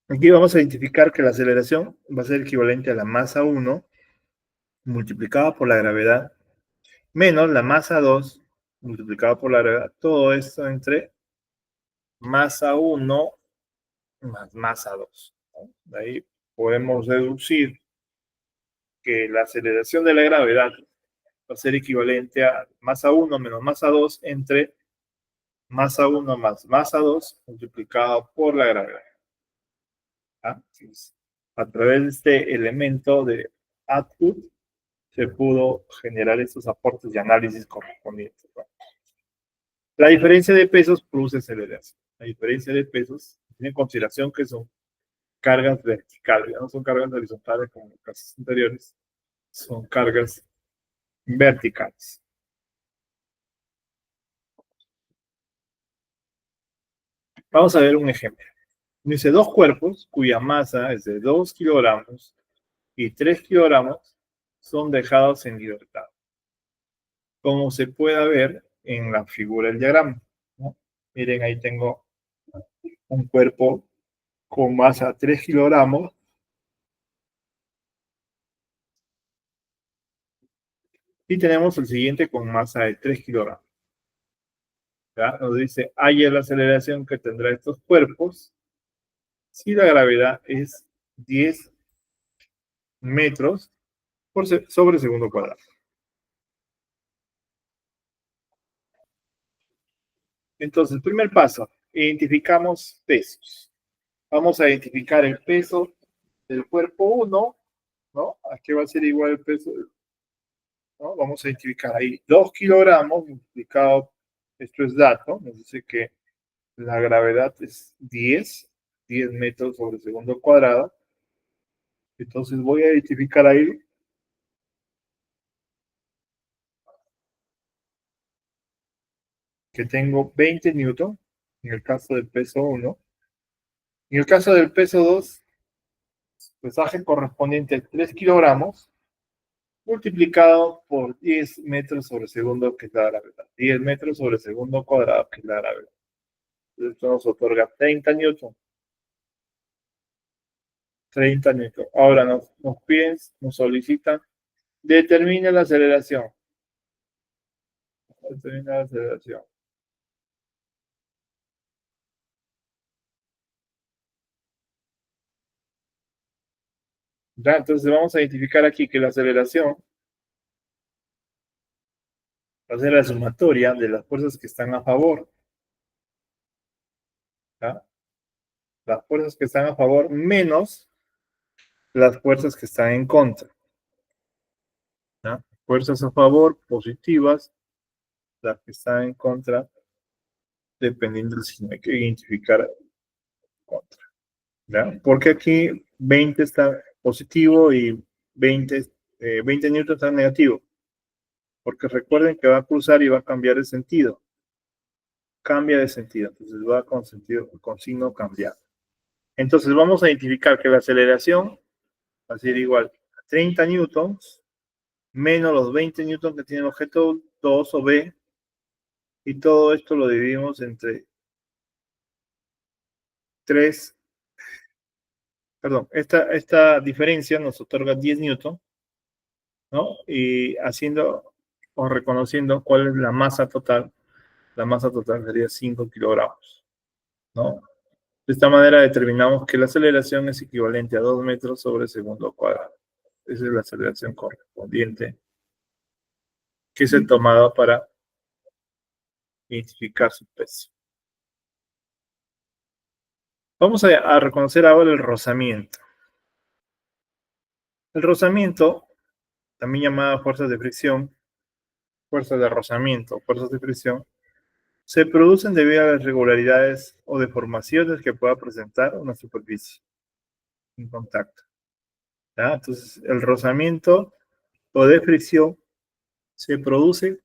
Aquí vamos a identificar que la aceleración va a ser equivalente a la masa 1 multiplicada por la gravedad menos la masa 2 multiplicada por la gravedad. Todo esto entre masa 1 más masa 2. ¿No? De ahí podemos deducir que la aceleración de la gravedad va a ser equivalente a masa 1 menos masa 2 entre masa 1 más masa 2 multiplicado por la gravedad. ¿Ah? Entonces, a través de este elemento de Atwood se pudo generar estos aportes de análisis correspondientes. ¿No? La diferencia de pesos produce aceleración. La diferencia de pesos tiene en consideración que son cargas verticales, no son cargas horizontales como en los casos anteriores, son cargas verticales. Vamos a ver un ejemplo. Dice, dos cuerpos cuya masa es de 2 kilogramos y 3 kilogramos son dejados en libertad, como se puede ver en la figura del diagrama, ¿no? Miren, ahí tengo un cuerpo con masa 3 kilogramos. Y tenemos el siguiente con masa de 3 kilogramos. ¿Ya? Nos dice, haya la aceleración que tendrá estos cuerpos si la gravedad es 10 metros sobre segundo cuadrado. Entonces, primer paso, identificamos pesos. Vamos a identificar el peso del cuerpo 1, ¿no? Aquí va a ser igual el peso, ¿no? Vamos a identificar ahí 2 kilogramos multiplicado, esto es dato, nos dice que la gravedad es 10 metros sobre segundo cuadrado. Entonces voy a identificar ahí que tengo 20 newton en el caso del peso 1. En el caso del peso 2, pesaje correspondiente a 3 kilogramos multiplicado por 10 metros sobre segundo, que es la gravedad. 10 metros sobre segundo cuadrado, que es la gravedad. Entonces esto nos otorga 30 newton. 30 newton. Ahora nos piden, nos solicitan, determina la aceleración. Determina la aceleración. ¿Ya? Entonces vamos a identificar aquí que la aceleración va a ser la sumatoria de las fuerzas que están a favor. ¿Ya? Las fuerzas que están a favor menos las fuerzas que están en contra. ¿Ya? Fuerzas a favor positivas, las que están en contra, dependiendo del signo. Hay que identificar contra. ¿Ya? Porque aquí 20 está positivo y 20 newtons está negativo. Porque recuerden que va a cruzar y va a cambiar de sentido. Cambia de sentido. Entonces va con sentido, con signo cambiado. Entonces vamos a identificar que la aceleración va a ser igual a 30 newtons menos los 20 newtons que tiene el objeto 2 o B, y todo esto lo dividimos entre 3, perdón, esta diferencia nos otorga 10 newtons, ¿no? Y haciendo o reconociendo cuál es la masa total sería 5 kilogramos, ¿no? De esta manera determinamos que la aceleración es equivalente a 2 metros sobre segundo cuadrado. Esa es la aceleración correspondiente que es el tomado para identificar su peso. Vamos a reconocer ahora el rozamiento. El rozamiento, también llamada fuerzas de fricción, fuerzas de rozamiento, fuerzas de fricción, se producen debido a las irregularidades o deformaciones que pueda presentar una superficie en contacto. ¿Ya? Entonces, el rozamiento o de fricción se produce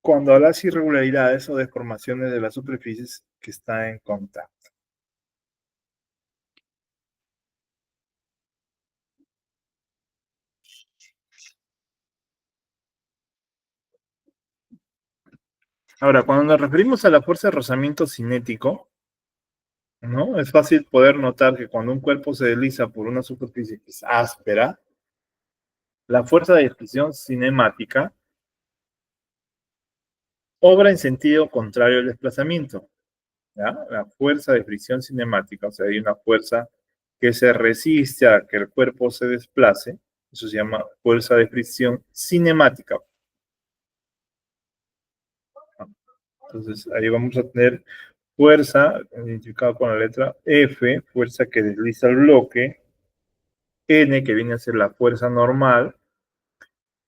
cuando las irregularidades o deformaciones de las superficies que están en contacto. Ahora, cuando nos referimos a la fuerza de rozamiento cinético, ¿no? Es fácil poder notar que cuando un cuerpo se desliza por una superficie que es áspera, la fuerza de fricción cinemática obra en sentido contrario al desplazamiento. ¿Ya? La fuerza de fricción cinemática, o sea, hay una fuerza que se resiste a que el cuerpo se desplace, eso se llama fuerza de fricción cinemática. Entonces, ahí vamos a tener fuerza, identificada con la letra F, fuerza que desliza el bloque, N, que viene a ser la fuerza normal.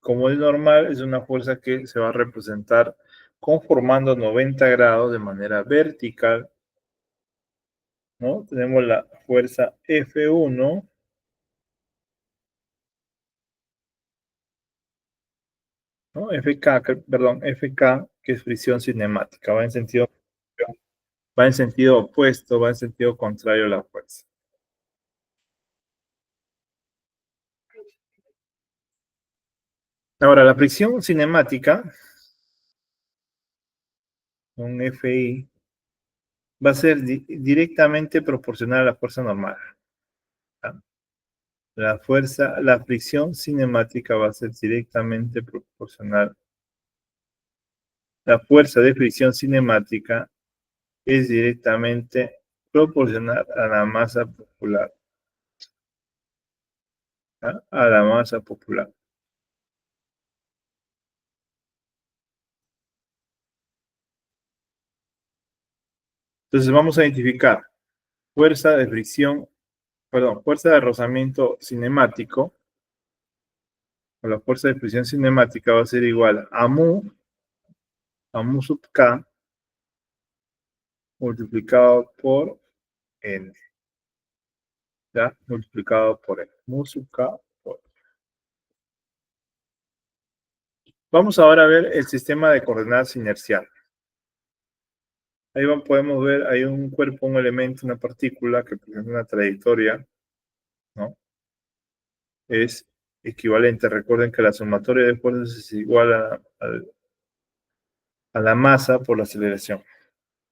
Como es normal, es una fuerza que se va a representar conformando 90 grados de manera vertical, ¿no? Tenemos la fuerza F1, ¿no? Perdón, FK, que es fricción cinemática, va en sentido opuesto, va en sentido contrario a la fuerza. Ahora, la fricción cinemática, un FI, va a ser directamente proporcional a la fuerza normal. ¿Ya? La fricción cinemática va a ser directamente proporcional. La fuerza de fricción cinemática es directamente proporcional a la masa popular. ¿Ya? A la masa popular. Entonces vamos a identificar fuerza de fricción, perdón, fuerza de rozamiento cinemático, o la fuerza de fricción cinemática va a ser igual a mu sub k, multiplicado por n, ¿ya? Multiplicado por n, mu sub k por n. Vamos ahora a ver el sistema de coordenadas inercial. Ahí podemos ver, hay un cuerpo, un elemento, una partícula que presenta una trayectoria, ¿no? Es equivalente. Recuerden que la sumatoria de fuerzas es igual a la masa por la aceleración.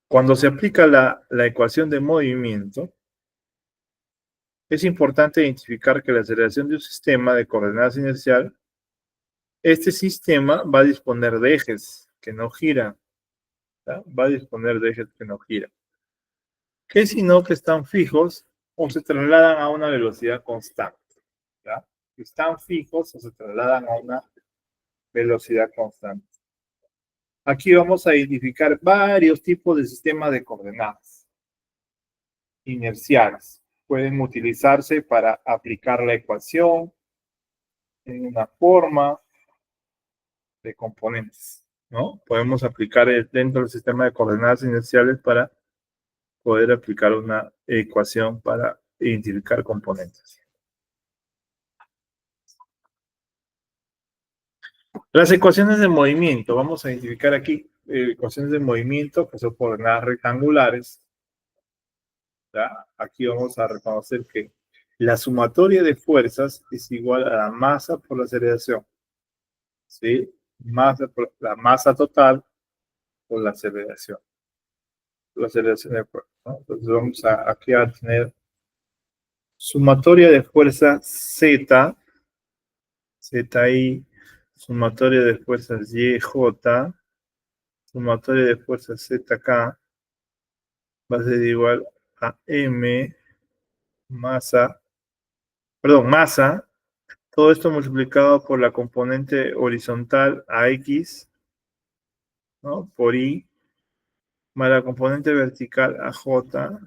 Cuando se aplica la ecuación de movimiento, es importante identificar que la aceleración de un sistema de coordenadas inercial, este sistema va a disponer de ejes que no giran, ¿ya? Va a disponer de ejes que no giran, que sino que están fijos o se trasladan a una velocidad constante, ¿ya? Están fijos o se trasladan a una velocidad constante. Aquí vamos a identificar varios tipos de sistemas de coordenadas inerciales. Pueden utilizarse para aplicar la ecuación en una forma de componentes, ¿no? Podemos aplicar dentro del sistema de coordenadas inerciales para poder aplicar una ecuación para identificar componentes. Las ecuaciones de movimiento, vamos a identificar aquí ecuaciones de movimiento que son coordenadas rectangulares. ¿Ya? Aquí vamos a reconocer que la sumatoria de fuerzas es igual a la masa por la aceleración. ¿Sí? La masa total por la aceleración. La aceleración de fuerza, ¿no? Entonces vamos aquí a tener sumatoria de fuerza Z, ZI, sumatoria de fuerzas YJ, sumatoria de fuerzas ZK, va a ser igual a M, masa, todo esto multiplicado por la componente horizontal a X, ¿no? Por Y, más la componente vertical a J,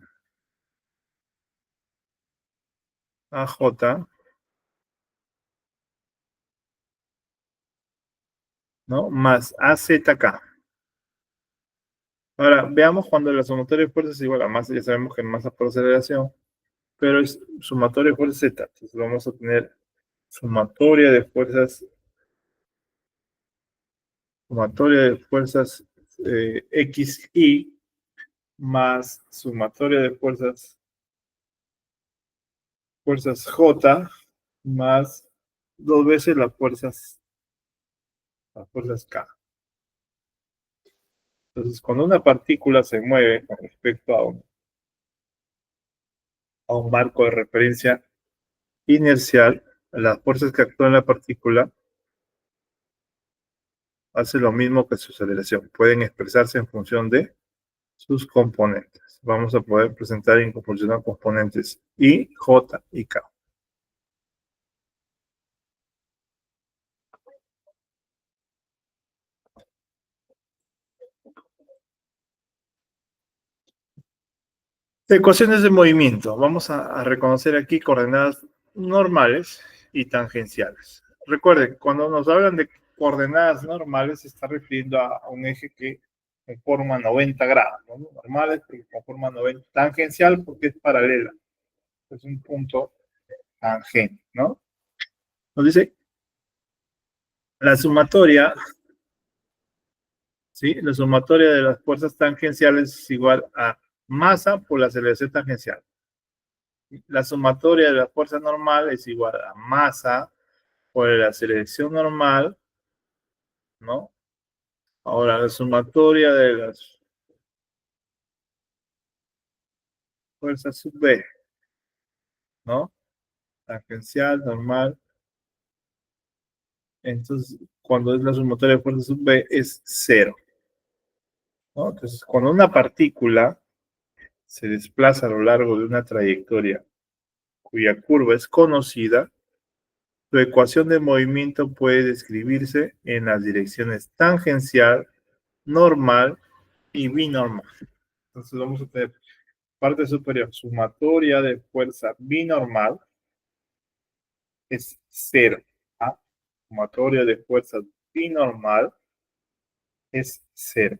¿no? Más AZK. Ahora, veamos cuando la sumatoria de fuerzas es igual a masa, ya sabemos que es masa por aceleración, pero es sumatoria de fuerzas Z. Entonces vamos a tener sumatoria de fuerzas, X, Y, más sumatoria de fuerzas J, más dos veces las fuerzas K. Entonces, cuando una partícula se mueve con respecto a un marco de referencia inercial, las fuerzas que actúan en la partícula hacen lo mismo que su aceleración. Pueden expresarse en función de sus componentes. Vamos a poder presentar en función componentes I, J y K. Ecuaciones de movimiento. Vamos a reconocer aquí coordenadas normales y tangenciales. Recuerden, cuando nos hablan de coordenadas normales, se está refiriendo a un eje que conforma 90 grados, ¿no? Normales porque conforma 90. Tangencial porque es paralela. Es un punto tangente, ¿no? Nos dice la sumatoria, ¿sí? La sumatoria de las fuerzas tangenciales es igual a masa por la aceleración tangencial. La sumatoria de la fuerza normal es igual a masa por la aceleración normal, ¿no? Ahora, la sumatoria de las fuerza sub B, ¿no? Tangencial, normal. Entonces, cuando es la sumatoria de fuerza sub B, es cero, ¿no? Entonces, cuando una partícula se desplaza a lo largo de una trayectoria cuya curva es conocida, su ecuación de movimiento puede describirse en las direcciones tangencial, normal y binormal. Entonces vamos a tener parte superior, sumatoria de fuerza binormal es cero. ¿Ah? Sumatoria de fuerza binormal es cero.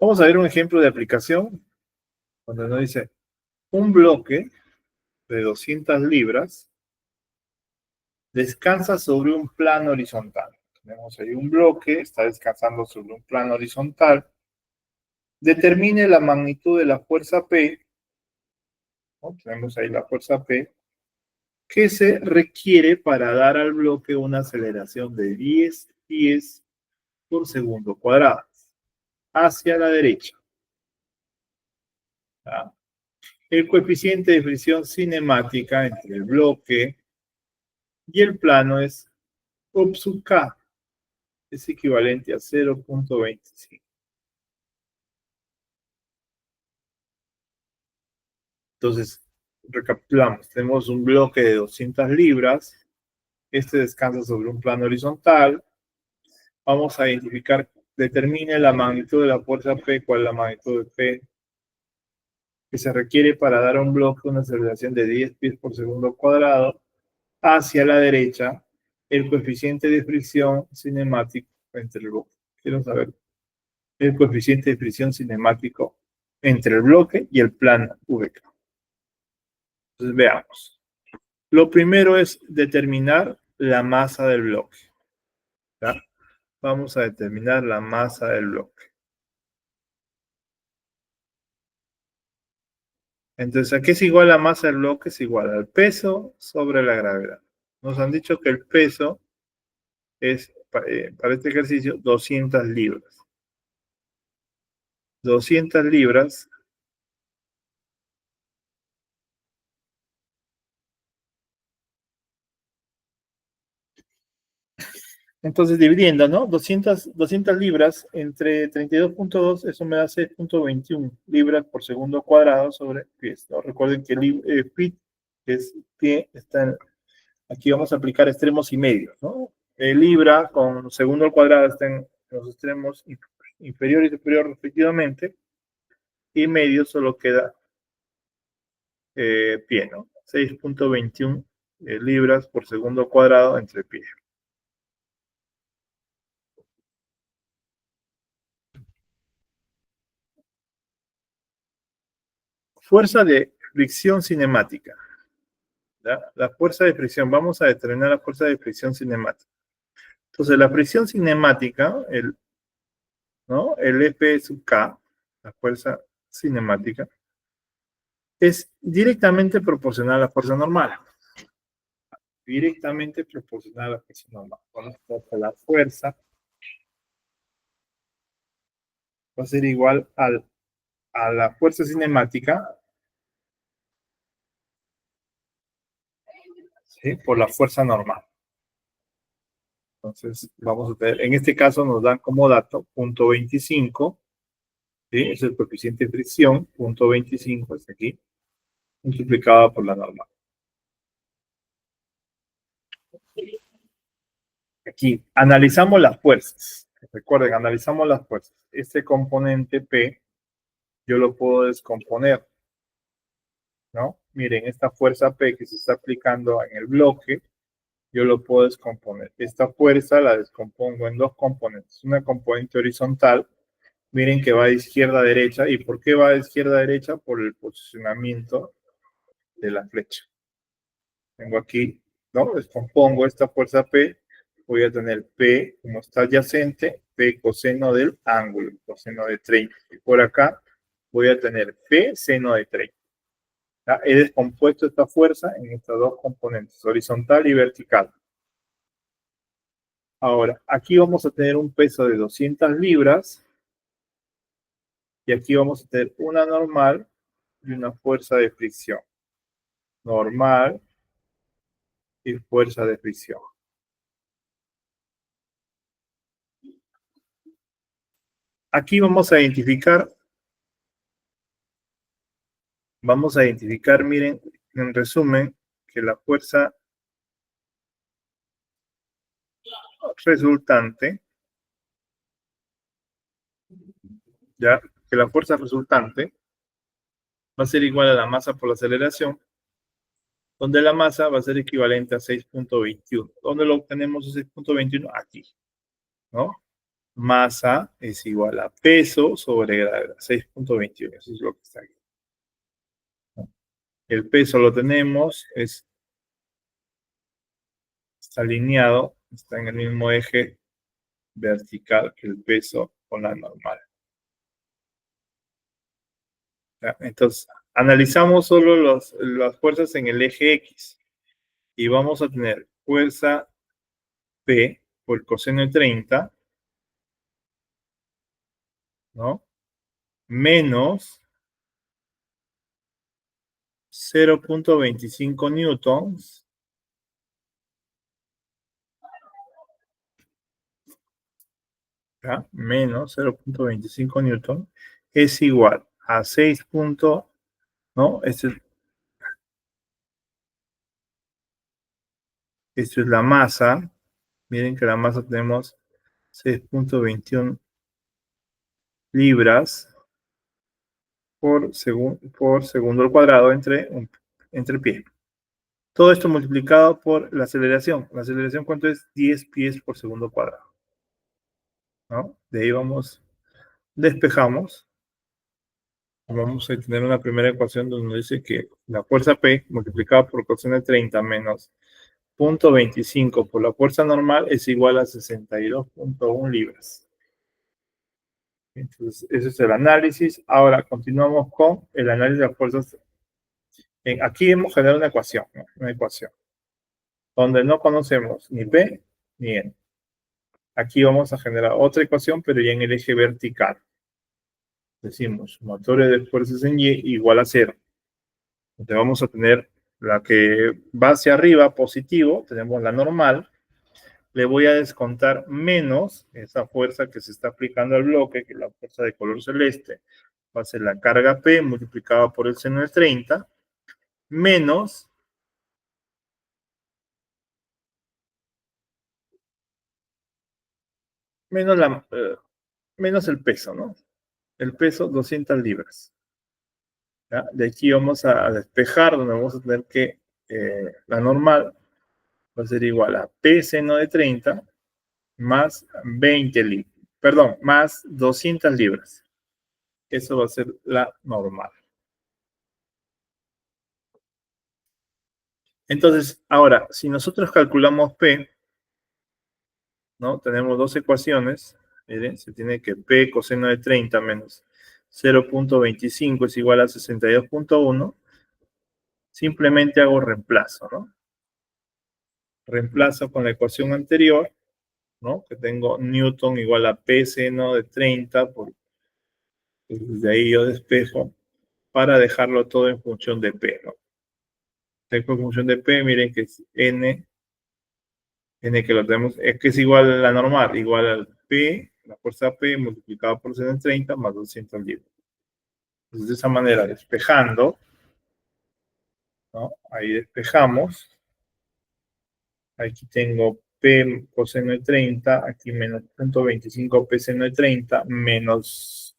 Vamos a ver un ejemplo de aplicación cuando nos dice un bloque de 200 libras descansa sobre un plano horizontal. Tenemos ahí un bloque, está descansando sobre un plano horizontal. Determine la magnitud de la fuerza P, ¿no? Tenemos ahí la fuerza P, que se requiere para dar al bloque una aceleración de 10 pies por segundo cuadrado hacia la derecha. ¿Ah? El coeficiente de fricción cinemática entre el bloque y el plano es up sub k, es equivalente a 0.25. Entonces, recapitulamos, tenemos un bloque de 200 libras, este descansa sobre un plano horizontal, vamos a identificar, determine la magnitud de la fuerza P, cuál es la magnitud de P que se requiere para dar a un bloque una aceleración de 10 pies por segundo cuadrado hacia la derecha, el coeficiente de fricción cinemático entre el bloque. Quiero saber el coeficiente de fricción cinemático entre el bloque y el plano VK. Entonces veamos. Lo primero es determinar la masa del bloque. ¿Ya? Vamos a determinar la masa del bloque. Entonces, ¿a qué es igual la masa del bloque? Es igual al peso sobre la gravedad. Nos han dicho que el peso es, para este ejercicio, 200 libras. 200 libras entonces dividiendo, ¿no? 200 libras entre 32.2, eso me da 6.21 libras por segundo cuadrado sobre pies, ¿no? Recuerden que el feet, que es pie, está en, aquí vamos a aplicar extremos y medios, ¿no? Libra con segundo al cuadrado está en los extremos inferior y superior respectivamente, y medio solo queda pie, ¿no? 6.21 libras por segundo cuadrado entre pie. Fuerza de fricción cinemática. ¿Ya? La fuerza de fricción, vamos a determinar la fuerza de fricción cinemática. Entonces, la fricción cinemática, ¿no? El F sub K, la fuerza cinemática, es directamente proporcional a la fuerza normal. Directamente proporcional a la fuerza normal. La fuerza va a ser igual a la fuerza cinemática, ¿sí? Por la fuerza normal. Entonces, vamos a tener, en este caso nos dan como dato 0.25, ¿sí? Es el coeficiente de fricción, 0.25 es aquí, multiplicado por la normal. Aquí, analizamos las fuerzas. Recuerden, analizamos las fuerzas. Este componente P, yo lo puedo descomponer, ¿no? Miren, esta fuerza P que se está aplicando en el bloque, yo lo puedo descomponer. Esta fuerza la descompongo en dos componentes. Una componente horizontal, miren que va de izquierda a derecha. ¿Y por qué va de izquierda a derecha? Por el posicionamiento de la flecha. Tengo aquí, ¿no? Descompongo esta fuerza P, voy a tener P como está adyacente, P coseno del ángulo, coseno de 30. Y por acá voy a tener P seno de 30. ¿Ya? He descompuesto esta fuerza en estas dos componentes, horizontal y vertical. Ahora, aquí vamos a tener un peso de 200 libras Y aquí vamos a tener una normal y una fuerza de fricción. Normal y fuerza de fricción. Aquí vamos a identificar, miren, en resumen, que la fuerza resultante, ya, que la fuerza resultante va a ser igual a la masa por la aceleración, donde la masa va a ser equivalente a 6.21. ¿Dónde lo obtenemos ese 6.21? Aquí, ¿no? Masa es igual a peso sobre gravedad, 6.21, eso es lo que está aquí. El peso lo tenemos, está alineado, está en el mismo eje vertical que el peso con la normal. ¿Ya? Entonces, analizamos solo las fuerzas en el eje X y vamos a tener fuerza P por coseno de 30, ¿no? Menos 0.25 newtons, ¿ya? Menos 0.25 newtons es igual a 6. ¿No? Esto es la masa. Miren que la masa tenemos 6.21 libras por segundo al cuadrado entre pie. Todo esto multiplicado por la aceleración. ¿La aceleración cuánto es? 10 pies por segundo cuadrado, ¿no? De ahí despejamos. Vamos a tener una primera ecuación donde dice que la fuerza P multiplicada por coseno de 30 menos 0.25 por la fuerza normal es igual a 62.1 libras. Entonces, ese es el análisis. Ahora continuamos con el análisis de las fuerzas. Aquí hemos generado una ecuación, ¿no? Una ecuación, donde no conocemos ni P ni N. Aquí vamos a generar otra ecuación, pero ya en el eje vertical. Decimos, motores de fuerzas en Y igual a 0. Entonces vamos a tener la que va hacia arriba, positivo, tenemos la normal. Le voy a descontar menos esa fuerza que se está aplicando al bloque, que es la fuerza de color celeste. Va a ser la carga P multiplicada por el seno de 30, menos menos el peso, ¿no? El peso, 200 libras. ¿Ya? De aquí vamos a despejar, donde vamos a tener que la normal va a ser igual a P seno de 30 más 20 libras. Perdón, más 200 libras. Eso va a ser la normal. Entonces, ahora, si nosotros calculamos P, ¿no? Tenemos dos ecuaciones. Miren, se tiene que P coseno de 30 menos 0.25 es igual a 62.1. Simplemente hago reemplazo, ¿no? Reemplazo con la ecuación anterior, ¿no? Que tengo Newton igual a P seno de 30, desde ahí yo despejo para dejarlo todo en función de P, ¿no? Dejo en función de P, miren que es N que lo tenemos, es que es igual a la normal, igual al P, la fuerza P multiplicada por seno de 30 más 200 libras. Entonces, de esa manera, despejando, ¿no? Ahí despejamos. Aquí tengo P coseno de 30, aquí menos 0.25 P seno de 30, menos,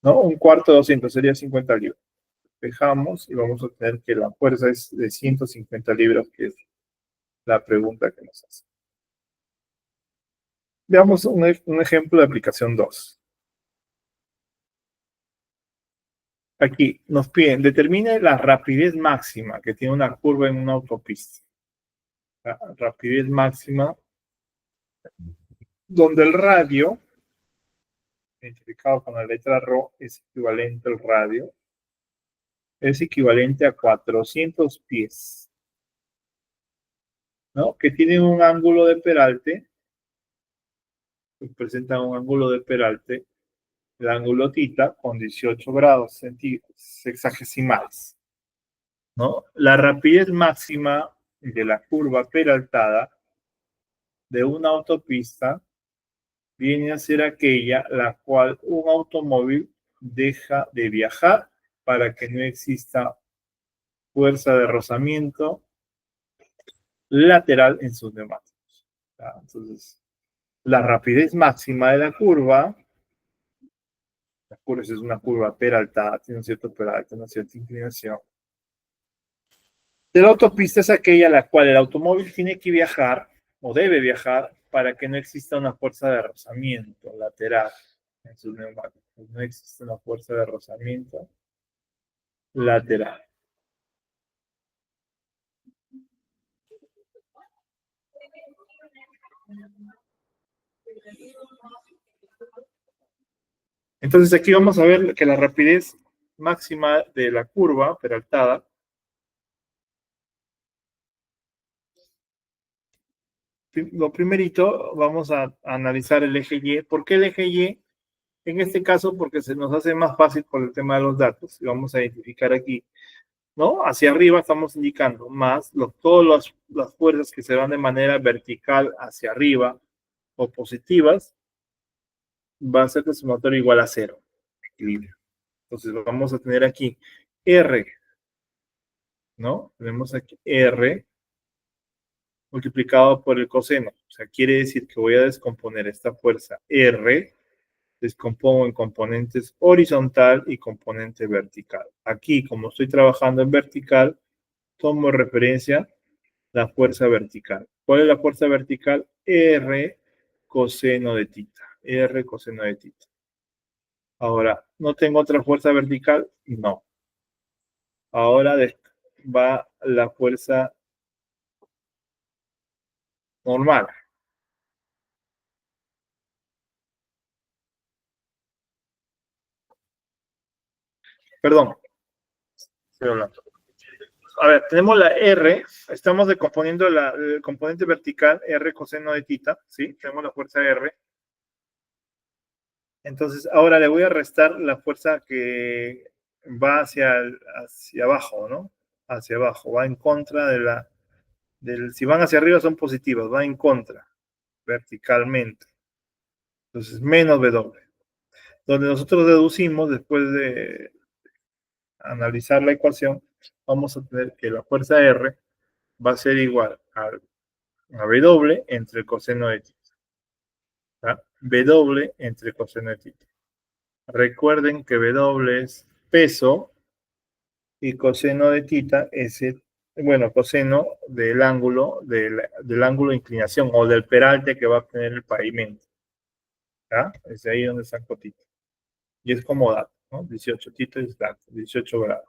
¿no? Un cuarto de 200, sería 50 libras. Despejamos y vamos a tener que la fuerza es de 150 libras, que es la pregunta que nos hace. Veamos un ejemplo de aplicación 2. Aquí nos piden, determine la rapidez máxima que tiene una curva en una autopista. La rapidez máxima, donde el radio, identificado con la letra ρ, es equivalente al radio, es equivalente a 400 pies, ¿no? Que tiene un ángulo de peralte, presentan un ángulo de peralte el ángulo θ con 18 grados sexagesimales, ¿no? La rapidez máxima de la curva peraltada de una autopista viene a ser aquella la cual un automóvil deja de viajar para que no exista fuerza de rozamiento lateral en sus neumáticos. Entonces, la rapidez máxima de la curva es una curva peraltada, tiene un cierto peralte, una cierta inclinación. De la autopista es aquella la cual el automóvil tiene que viajar o debe viajar para que no exista una fuerza de rozamiento lateral en sus neumáticos. No existe una fuerza de rozamiento lateral. Entonces aquí vamos a ver que la rapidez máxima de la curva peraltada lo primerito, vamos a analizar el eje Y. ¿Por qué el eje Y? En este caso, porque se nos hace más fácil por el tema de los datos. Y vamos a identificar aquí, ¿no? Hacia arriba estamos indicando más todas las fuerzas que se van de manera vertical hacia arriba o positivas, va a ser el sumatorio igual a 0. Equilibrio. Entonces vamos a tener aquí R, ¿no? Tenemos aquí R multiplicado por el coseno. O sea, quiere decir que voy a descomponer esta fuerza R, descompongo en componentes horizontal y componente vertical. Aquí, como estoy trabajando en vertical, tomo referencia la fuerza vertical. ¿Cuál es la fuerza vertical? R coseno de θ. R coseno de θ. Ahora, ¿no tengo otra fuerza vertical? No. Ahora va la fuerza normal. Perdón, estoy hablando. A ver, tenemos la R, estamos decomponiendo el componente vertical, R coseno de θ, ¿sí? Tenemos la fuerza R. Entonces, ahora le voy a restar la fuerza que va hacia abajo, ¿no? Hacia abajo, va en contra si van hacia arriba son positivas, va en contra, verticalmente. Entonces, menos W. Donde nosotros deducimos, después de analizar la ecuación, vamos a tener que la fuerza R va a ser igual a W entre el coseno de θ. W entre coseno de θ. Recuerden que W es peso y coseno de θ es coseno del ángulo, del ángulo de inclinación o del peralte que va a tener el pavimento. Es ahí donde saco θ. Y es como dato, ¿no? 18 θ es dato, 18 grados.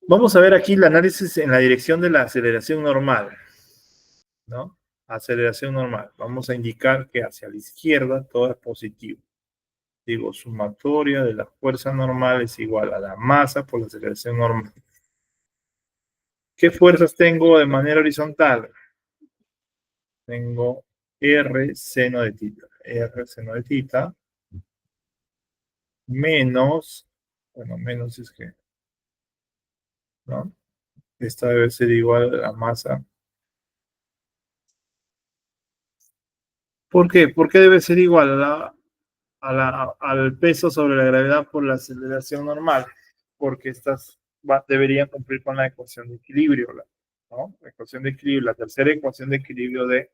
Vamos a ver aquí el análisis en la dirección de la aceleración normal, ¿no? Aceleración normal. Vamos a indicar que hacia la izquierda todo es positivo. Digo, sumatoria de la fuerza normal es igual a la masa por la aceleración normal. ¿Qué fuerzas tengo de manera horizontal? Tengo R seno de θ. R seno de θ menos, bueno, menos es que, ¿no? Esta debe ser igual a la masa. ¿Por qué? ¿Por qué debe ser igual al peso sobre la gravedad por la aceleración normal? Porque estas deberían cumplir con la ecuación de equilibrio, ¿no? La ecuación de equilibrio, la tercera ecuación de equilibrio ¿de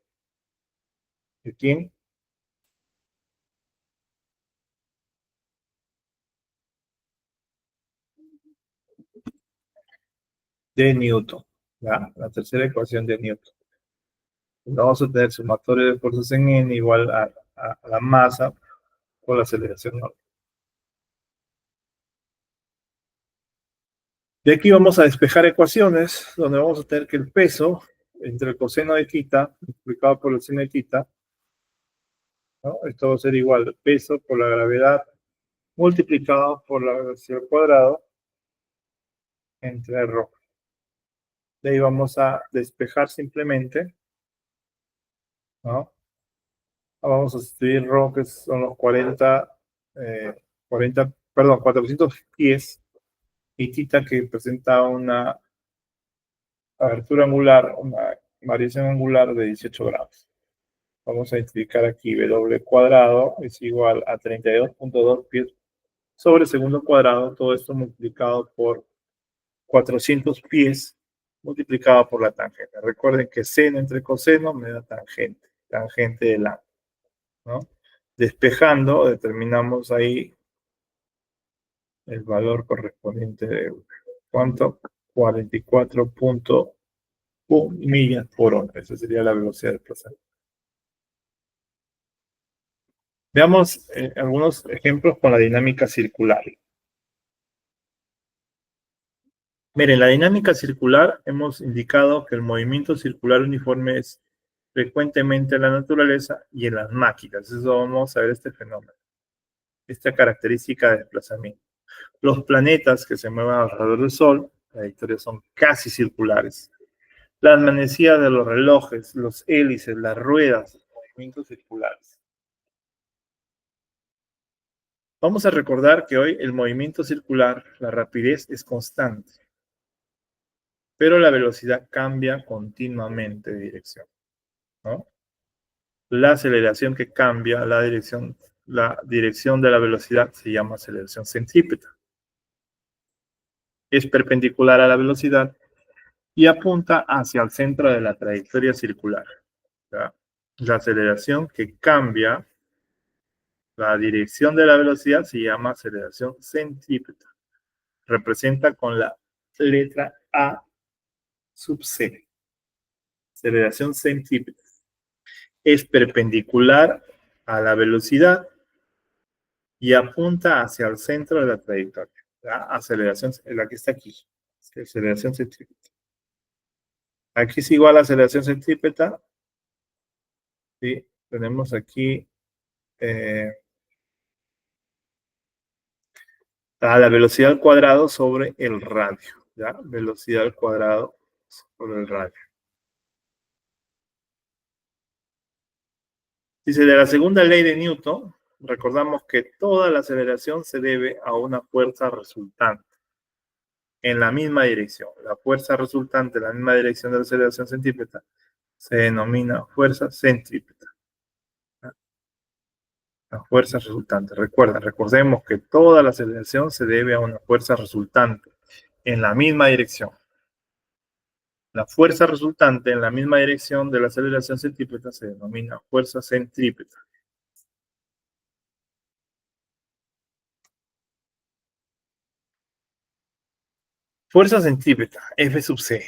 quién? De Newton, ¿ya? La tercera ecuación de Newton. Vamos a tener sumatorio de fuerzas en N igual a la masa por la aceleración normal. De aquí vamos a despejar ecuaciones donde vamos a tener que el peso entre el coseno de θ multiplicado por el seno de θ, ¿no? Esto va a ser igual al peso por la gravedad multiplicado por la velocidad al cuadrado entre ρ. De ahí vamos a despejar simplemente, ¿no? Vamos a sustituir ρ, que son los 400 pies, y θ, que presenta una abertura angular, una variación angular de 18 grados. Vamos a identificar aquí W cuadrado es igual a 32.2 pies sobre segundo cuadrado, todo esto multiplicado por 400 pies multiplicado por la tangente. Recuerden que seno entre coseno me da tangente, tangente del ángulo, ¿no? Despejando, determinamos ahí el valor correspondiente de ¿cuánto? 44.1 millas por hora. Esa sería la velocidad del desplazamiento. Veamos algunos ejemplos con la dinámica circular. Miren, la dinámica circular hemos indicado que el movimiento circular uniforme es frecuentemente en la naturaleza y en las máquinas. Eso vamos a ver este fenómeno, esta característica de desplazamiento. Los planetas que se mueven alrededor del Sol, las trayectorias son casi circulares. Las manecillas de los relojes, los hélices, las ruedas, movimientos circulares. Vamos a recordar que hoy el movimiento circular, la rapidez es constante, pero la velocidad cambia continuamente de dirección, ¿no? La aceleración que cambia la dirección de la velocidad se llama aceleración centrípeta. Es perpendicular a la velocidad y apunta hacia el centro de la trayectoria circular. ¿Ya? La aceleración que cambia la dirección de la velocidad se llama aceleración centrípeta. Representa con la letra A sub C. Aceleración centrípeta. Es perpendicular a la velocidad y apunta hacia el centro de la trayectoria. ¿Ya? Aceleración, la que está aquí. Aceleración centrípeta. Aquí es igual a aceleración centrípeta. ¿Sí? Tenemos aquí a la velocidad al cuadrado sobre el radio. ¿Ya? Velocidad al cuadrado sobre el radio. Dice, de la segunda ley de Newton, recordamos que toda la aceleración se debe a una fuerza resultante en la misma dirección. La fuerza resultante en la misma dirección de la aceleración centrípeta se denomina fuerza centrípeta. La fuerza resultante. Recordemos que toda la aceleración se debe a una fuerza resultante en la misma dirección. La fuerza resultante en la misma dirección de la aceleración centrípeta se denomina fuerza centrípeta. Fuerza centrípeta, F sub C,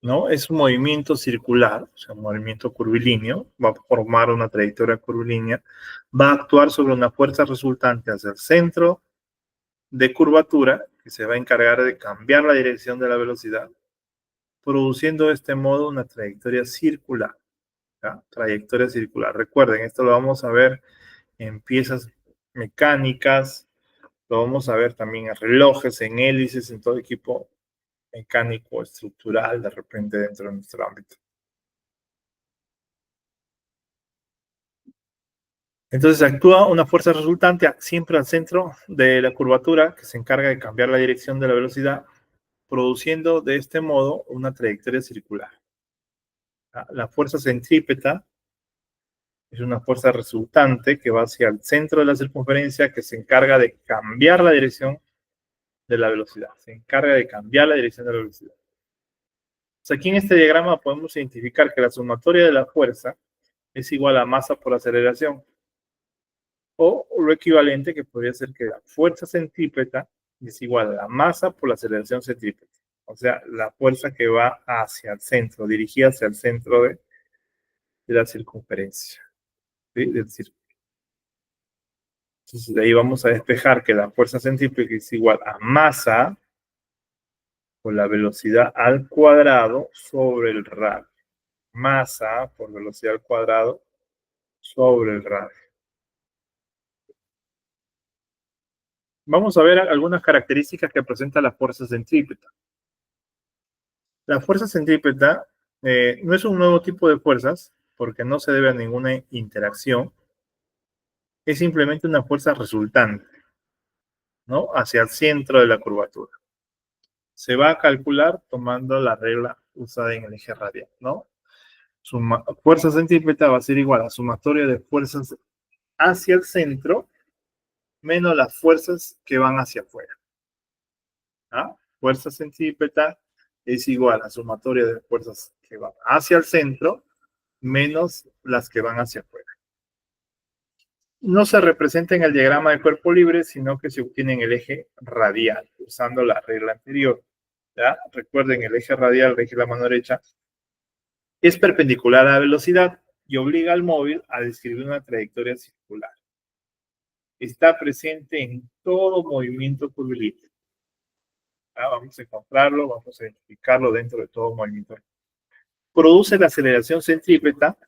¿no? Es un movimiento circular, o sea, un movimiento curvilíneo, va a formar una trayectoria curvilínea, va a actuar sobre una fuerza resultante hacia el centro de curvatura, que se va a encargar de cambiar la dirección de la velocidad, produciendo de este modo una trayectoria circular. ¿Ya? Trayectoria circular. Recuerden, esto lo vamos a ver en piezas mecánicas, lo vamos a ver también en relojes, en hélices, en todo equipo mecánico, estructural, de repente dentro de nuestro ámbito. Entonces actúa una fuerza resultante siempre al centro de la curvatura que se encarga de cambiar la dirección de la velocidad, produciendo de este modo una trayectoria circular. La fuerza centrípeta es una fuerza resultante que va hacia el centro de la circunferencia que se encarga de cambiar la dirección de la velocidad. Se encarga de cambiar la dirección de la velocidad. Entonces, aquí en este diagrama podemos identificar que la sumatoria de la fuerza es igual a masa por aceleración. O lo equivalente que podría ser que la fuerza centrípeta es igual a la masa por la aceleración centrípeta. O sea, la fuerza que va hacia el centro, dirigida hacia el centro de la circunferencia. ¿Sí? Del círculo. Entonces, de ahí vamos a despejar que la fuerza centrípeta es igual a masa por la velocidad al cuadrado sobre el radio. Masa por velocidad al cuadrado sobre el radio. Vamos a ver algunas características que presenta la fuerza centrípeta. La fuerza centrípeta no es un nuevo tipo de fuerzas porque no se debe a ninguna interacción. es simplemente una fuerza resultante, ¿no? Hacia el centro de la curvatura. Se va a calcular tomando la regla usada en el eje radial, ¿no? Fuerza centrípeta va a ser igual a sumatoria de fuerzas hacia el centro menos las fuerzas que van hacia afuera. ¿Ah? Fuerza centrípeta es igual a sumatoria de fuerzas que van hacia el centro menos las que van hacia afuera. No se representa en el diagrama de cuerpo libre, sino que se obtiene en el eje radial, usando la regla anterior. ¿Ya? Recuerden, el eje radial rige la mano derecha, es perpendicular a la velocidad y obliga al móvil a describir una trayectoria circular. Está presente en todo movimiento curvilíneo. Vamos a encontrarlo, vamos a identificarlo dentro de todo movimiento. Produce la aceleración centrípeta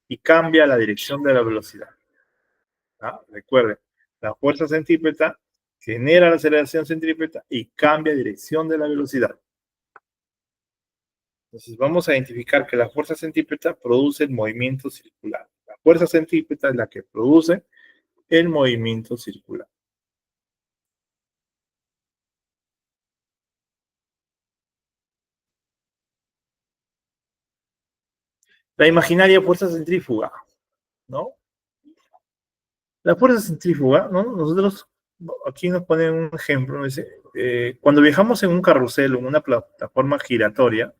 y cambia la dirección de la velocidad. Recuerden, la fuerza centrípeta genera la aceleración centrípeta y cambia dirección de la velocidad. Entonces vamos a identificar que la fuerza centrípeta produce el movimiento circular. La fuerza centrípeta es la que produce el movimiento circular. La imaginaria fuerza centrífuga, ¿no? La fuerza centrífuga, ¿no? Nosotros, aquí nos ponen un ejemplo, dice, cuando viajamos en un carrusel o en una plataforma giratoria,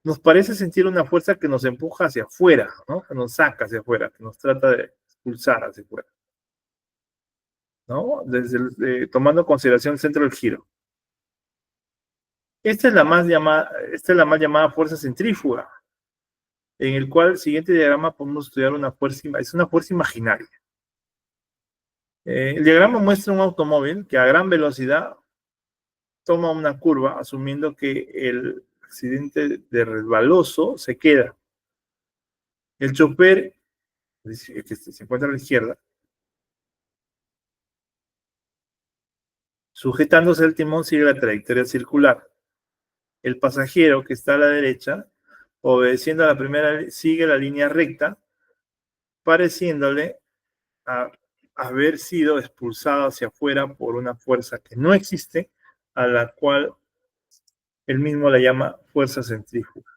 nos parece sentir una fuerza que nos empuja hacia afuera, ¿no? Que nos saca hacia afuera, que nos trata de expulsar hacia afuera, ¿no? Tomando en consideración el centro del giro. Esta es la más llamada fuerza centrífuga, en el cual el siguiente diagrama podemos estudiar es una fuerza imaginaria. El diagrama muestra un automóvil que a gran velocidad toma una curva, asumiendo que el accidente de resbaloso se queda. El chofer, que se encuentra a la izquierda, sujetándose al timón, sigue la trayectoria circular. El pasajero, que está a la derecha, obedeciendo a la primera, sigue la línea recta, pareciéndole haber sido expulsado hacia afuera por una fuerza que no existe, a la cual él mismo la llama fuerza centrífuga.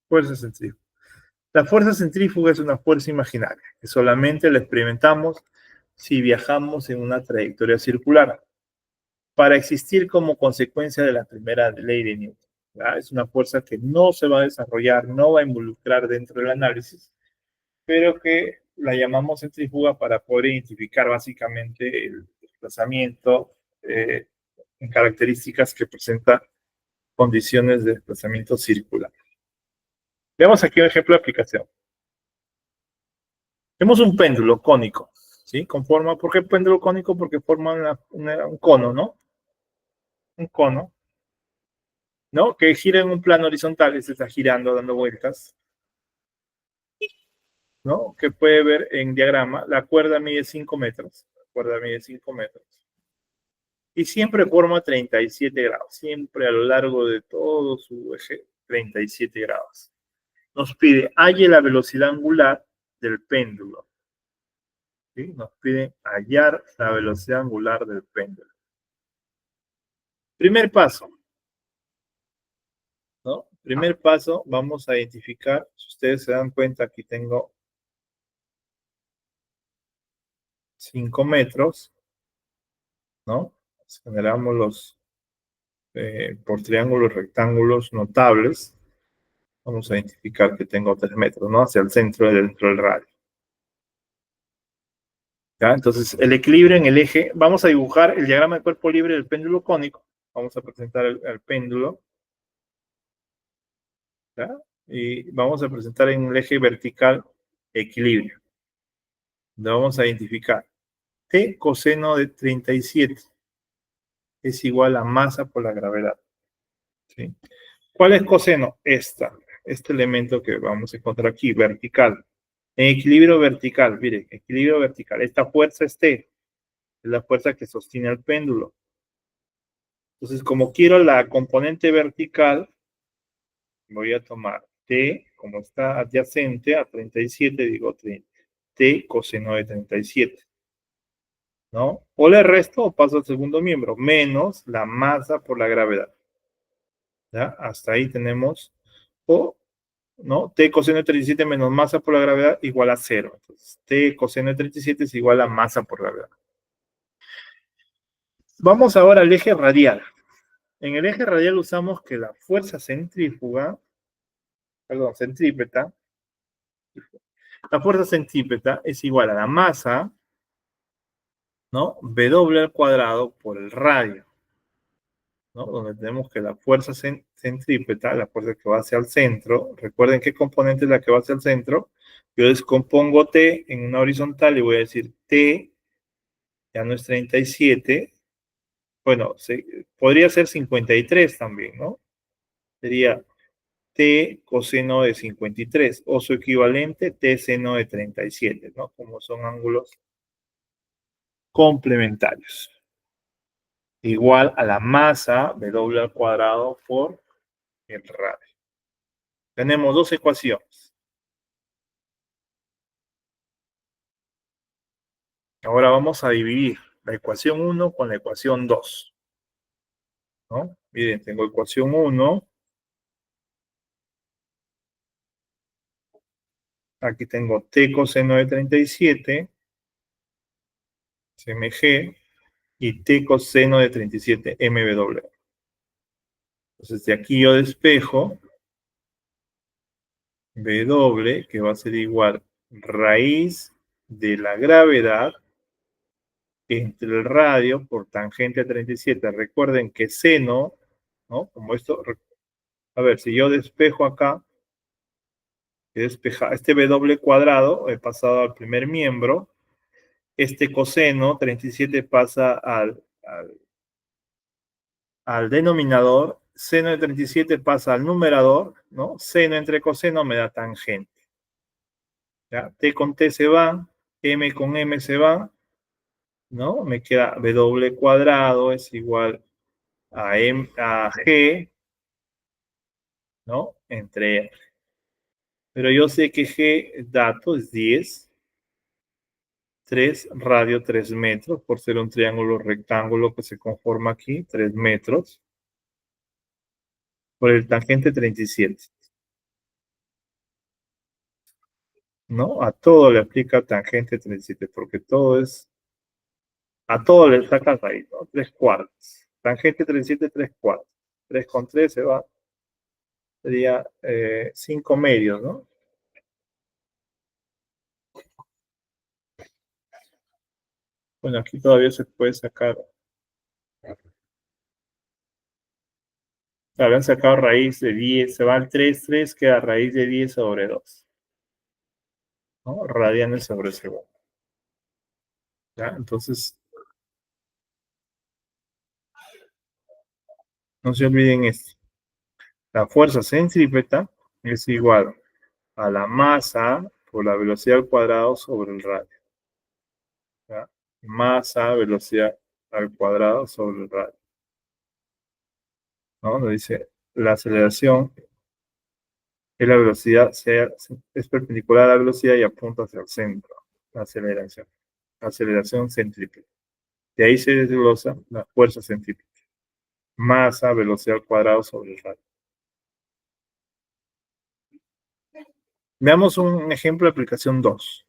Fuerza centrífuga. La fuerza centrífuga es una fuerza imaginaria, que solamente la experimentamos si viajamos en una trayectoria circular, para existir como consecuencia de la primera ley de Newton. Es una fuerza que no se va a desarrollar, no va a involucrar dentro del análisis, pero que la llamamos centrífuga para poder identificar básicamente el desplazamiento en características que presenta condiciones de desplazamiento circular. Veamos aquí un ejemplo de aplicación. Tenemos un péndulo cónico, ¿sí? ¿Por qué péndulo cónico? Porque forma un cono, ¿no? Un cono, ¿no? Que gira en un plano horizontal y se está girando, dando vueltas, ¿no? Que puede ver en diagrama. La cuerda mide 5 metros. La cuerda mide 5 metros. Y siempre forma 37 grados. Siempre a lo largo de todo su eje, 37 grados. Nos pide, halle la velocidad angular del péndulo. ¿Sí? Nos pide hallar la velocidad angular del péndulo. Primer paso, ¿no? Primer paso, vamos a identificar, si ustedes se dan cuenta, aquí tengo 5 metros, ¿no? Generamos por triángulos, rectángulos notables. Vamos a identificar que tengo 3 metros, ¿no? Hacia el centro dentro del radio. ¿Ya? Entonces, el equilibrio en el eje, vamos a dibujar el diagrama de cuerpo libre del péndulo cónico. Vamos a presentar el péndulo. ¿Ya? Y vamos a presentar en el eje vertical equilibrio. Donde vamos a identificar T coseno de 37 es igual a masa por la gravedad. ¿Sí? ¿Cuál es coseno? Este elemento que vamos a encontrar aquí, vertical. En equilibrio vertical, mire, equilibrio vertical. Esta fuerza es T, es la fuerza que sostiene el péndulo. Entonces, como quiero la componente vertical, voy a tomar T, como está adyacente a 37, digo T coseno de 37, ¿no? O le resto o paso al segundo miembro, menos la masa por la gravedad. ¿Ya? Hasta ahí tenemos, o, ¿no? T coseno de 37 menos masa por la gravedad igual a 0. Entonces, T coseno de 37 es igual a masa por gravedad. Vamos ahora al eje radial. En el eje radial usamos que la fuerza centrífuga, perdón, centrípeta, la fuerza centrípeta es igual a la masa, ¿no? W al cuadrado por el radio, ¿no? Donde tenemos que la fuerza centrípeta, la fuerza que va hacia el centro, recuerden qué componente es la que va hacia el centro. Yo descompongo T en una horizontal y voy a decir T, ya no es 37, bueno, podría ser 53 también, ¿no? Sería T coseno de 53 o su equivalente T seno de 37, ¿no? Como son ángulos complementarios. Igual a la masa W al cuadrado por el radio. Tenemos dos ecuaciones. Ahora vamos a dividir la ecuación 1 con la ecuación 2, ¿no? Miren, tengo ecuación 1. Aquí tengo T coseno de 37, CMG, y T coseno de 37, MW. Entonces, de aquí yo despejo W, que va a ser igual raíz de la gravedad entre el radio por tangente a 37. Recuerden que seno, ¿no? Como esto, a ver, si yo despejo acá, este W cuadrado, he pasado al primer miembro, este coseno 37 pasa al denominador, seno de 37 pasa al numerador, ¿no? Seno entre coseno me da tangente. ¿Ya? T con T se va, M con M se va, ¿no? Me queda W cuadrado es igual a G, ¿no? Entre R. Pero yo sé que G dato es 10, 3 radio 3 metros, por ser un triángulo rectángulo que se conforma aquí, 3 metros, por el tangente 37. ¿No? A todo le aplica tangente 37, porque todo es, a todo le sacas ahí, ¿no? 3 cuartos. Tangente 37, 3 cuartos. 3 con 3 se va, sería 5 medios, ¿no? Bueno, aquí todavía se puede sacar. Habían sacado raíz de 10, se va al 3, 3 queda raíz de 10 sobre 2, ¿no? Radianes sobre segundo. ¿Ya? Entonces, no se olviden esto. La fuerza centrípeta es igual a la masa por la velocidad al cuadrado sobre el radio. ¿Ya? Masa, velocidad al cuadrado sobre el radio. ¿No? Nos dice la aceleración es la velocidad, es perpendicular a la velocidad y apunta hacia el centro. La aceleración. Aceleración centrípeta. De ahí se desglosa la fuerza centrípeta. Masa, velocidad al cuadrado sobre el radio. Veamos un ejemplo de aplicación 2.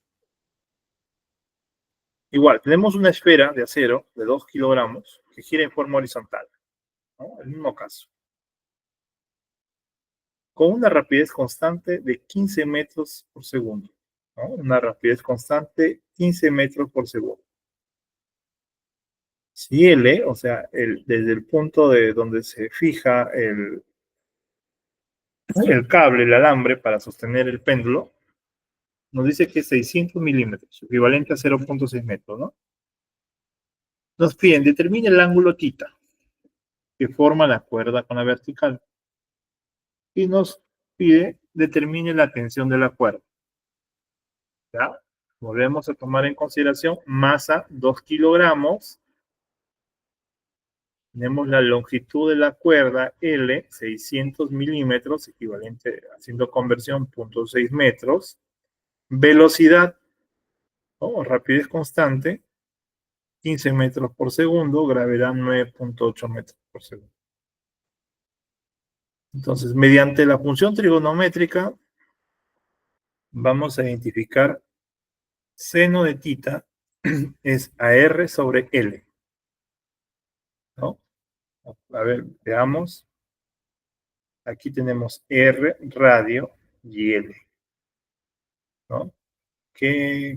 Igual, tenemos una esfera de acero de 2 kilogramos que gira en forma horizontal, ¿no? El mismo caso. Con una rapidez constante de 15 metros por segundo, ¿no? Una rapidez constante 15 metros por segundo. Si L, o sea, desde el punto de donde se fija el cable, el alambre para sostener el péndulo, nos dice que es 600 milímetros, equivalente a 0.6 metros, ¿no? Nos piden, determine el ángulo θ que forma la cuerda con la vertical. Y nos pide, determine la tensión de la cuerda. ¿Ya? Volvemos a tomar en consideración masa 2 kilogramos. Tenemos la longitud de la cuerda L, 600 milímetros, equivalente, haciendo conversión, 0.6 metros. Velocidad ¿no? Rapidez constante, 15 metros por segundo, gravedad 9,8 metros por segundo. Entonces, mediante la función trigonométrica, vamos a identificar seno de tita es AR sobre L, ¿no? A ver, veamos. Aquí tenemos R, radio y L, ¿no?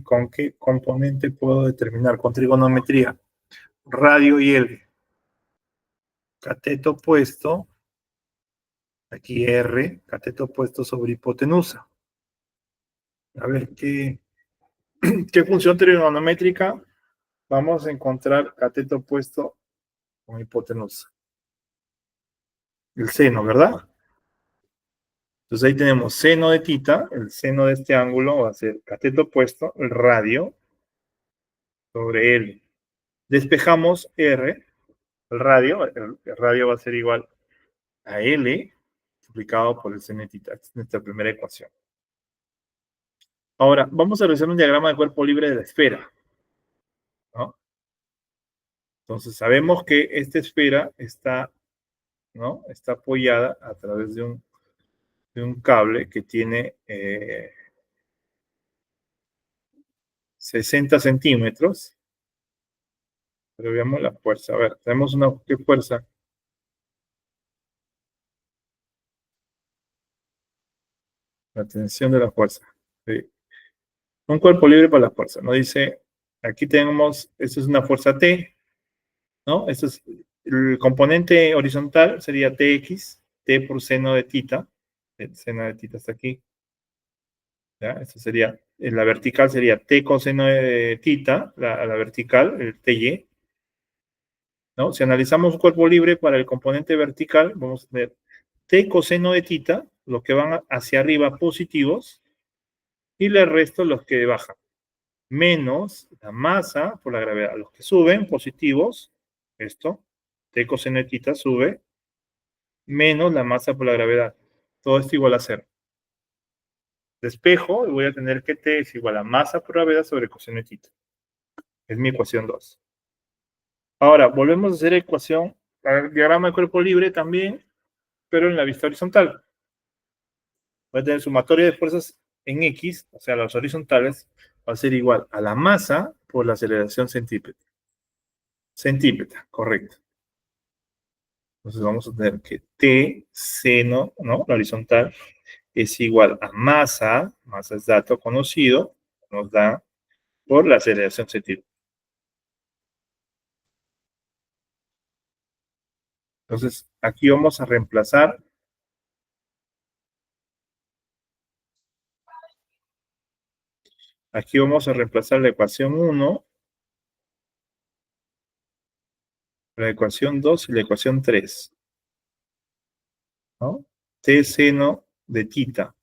¿Con qué componente puedo determinar? Con trigonometría. Radio y L. Cateto opuesto, aquí R, cateto opuesto sobre hipotenusa. A ver, ¿qué función trigonométrica vamos a encontrar cateto opuesto con hipotenusa? El seno, ¿verdad? Entonces ahí tenemos seno de tita, el seno de este ángulo va a ser cateto opuesto, el radio sobre L. Despejamos R, el radio va a ser igual a L multiplicado por el seno de tita. Esta es nuestra primera ecuación. Ahora, vamos a realizar un diagrama de cuerpo libre de la esfera, ¿no? Entonces, sabemos que esta esfera está, ¿no? Está apoyada a través de un cable que tiene 60 centímetros. Pero veamos la fuerza. A ver, tenemos ¿qué fuerza? La tensión de la fuerza. Sí. Un cuerpo libre para la fuerza. ¿No? Dice, aquí tenemos, esto es una fuerza T, ¿no? Esto es, el componente horizontal sería Tx, T por seno de tita. El seno de tita está aquí. ¿Ya? Esto sería, en la vertical sería T coseno de tita, la vertical, el Ty. ¿No? Si analizamos un cuerpo libre para el componente vertical, vamos a tener T coseno de tita, los que van hacia arriba positivos, y le resto los que bajan, menos la masa por la gravedad. Los que suben positivos, esto, T coseno de tita sube, menos la masa por la gravedad. Todo esto igual a 0. Despejo y voy a tener que T es igual a masa por gravedad sobre coseno de tita. Es mi ecuación 2. Ahora, volvemos a hacer ecuación, el diagrama de cuerpo libre también, pero en la vista horizontal. Voy a tener sumatoria de fuerzas en X, o sea, las horizontales, va a ser igual a la masa por la aceleración centípeta. Centípeta, correcto. Entonces vamos a tener que T seno, ¿no? La horizontal es igual a masa es dato conocido, nos da por la aceleración centípeta. Entonces, aquí vamos a reemplazar. Aquí vamos a reemplazar la ecuación 1, la ecuación 2 y la ecuación 3. ¿No? T seno de tita.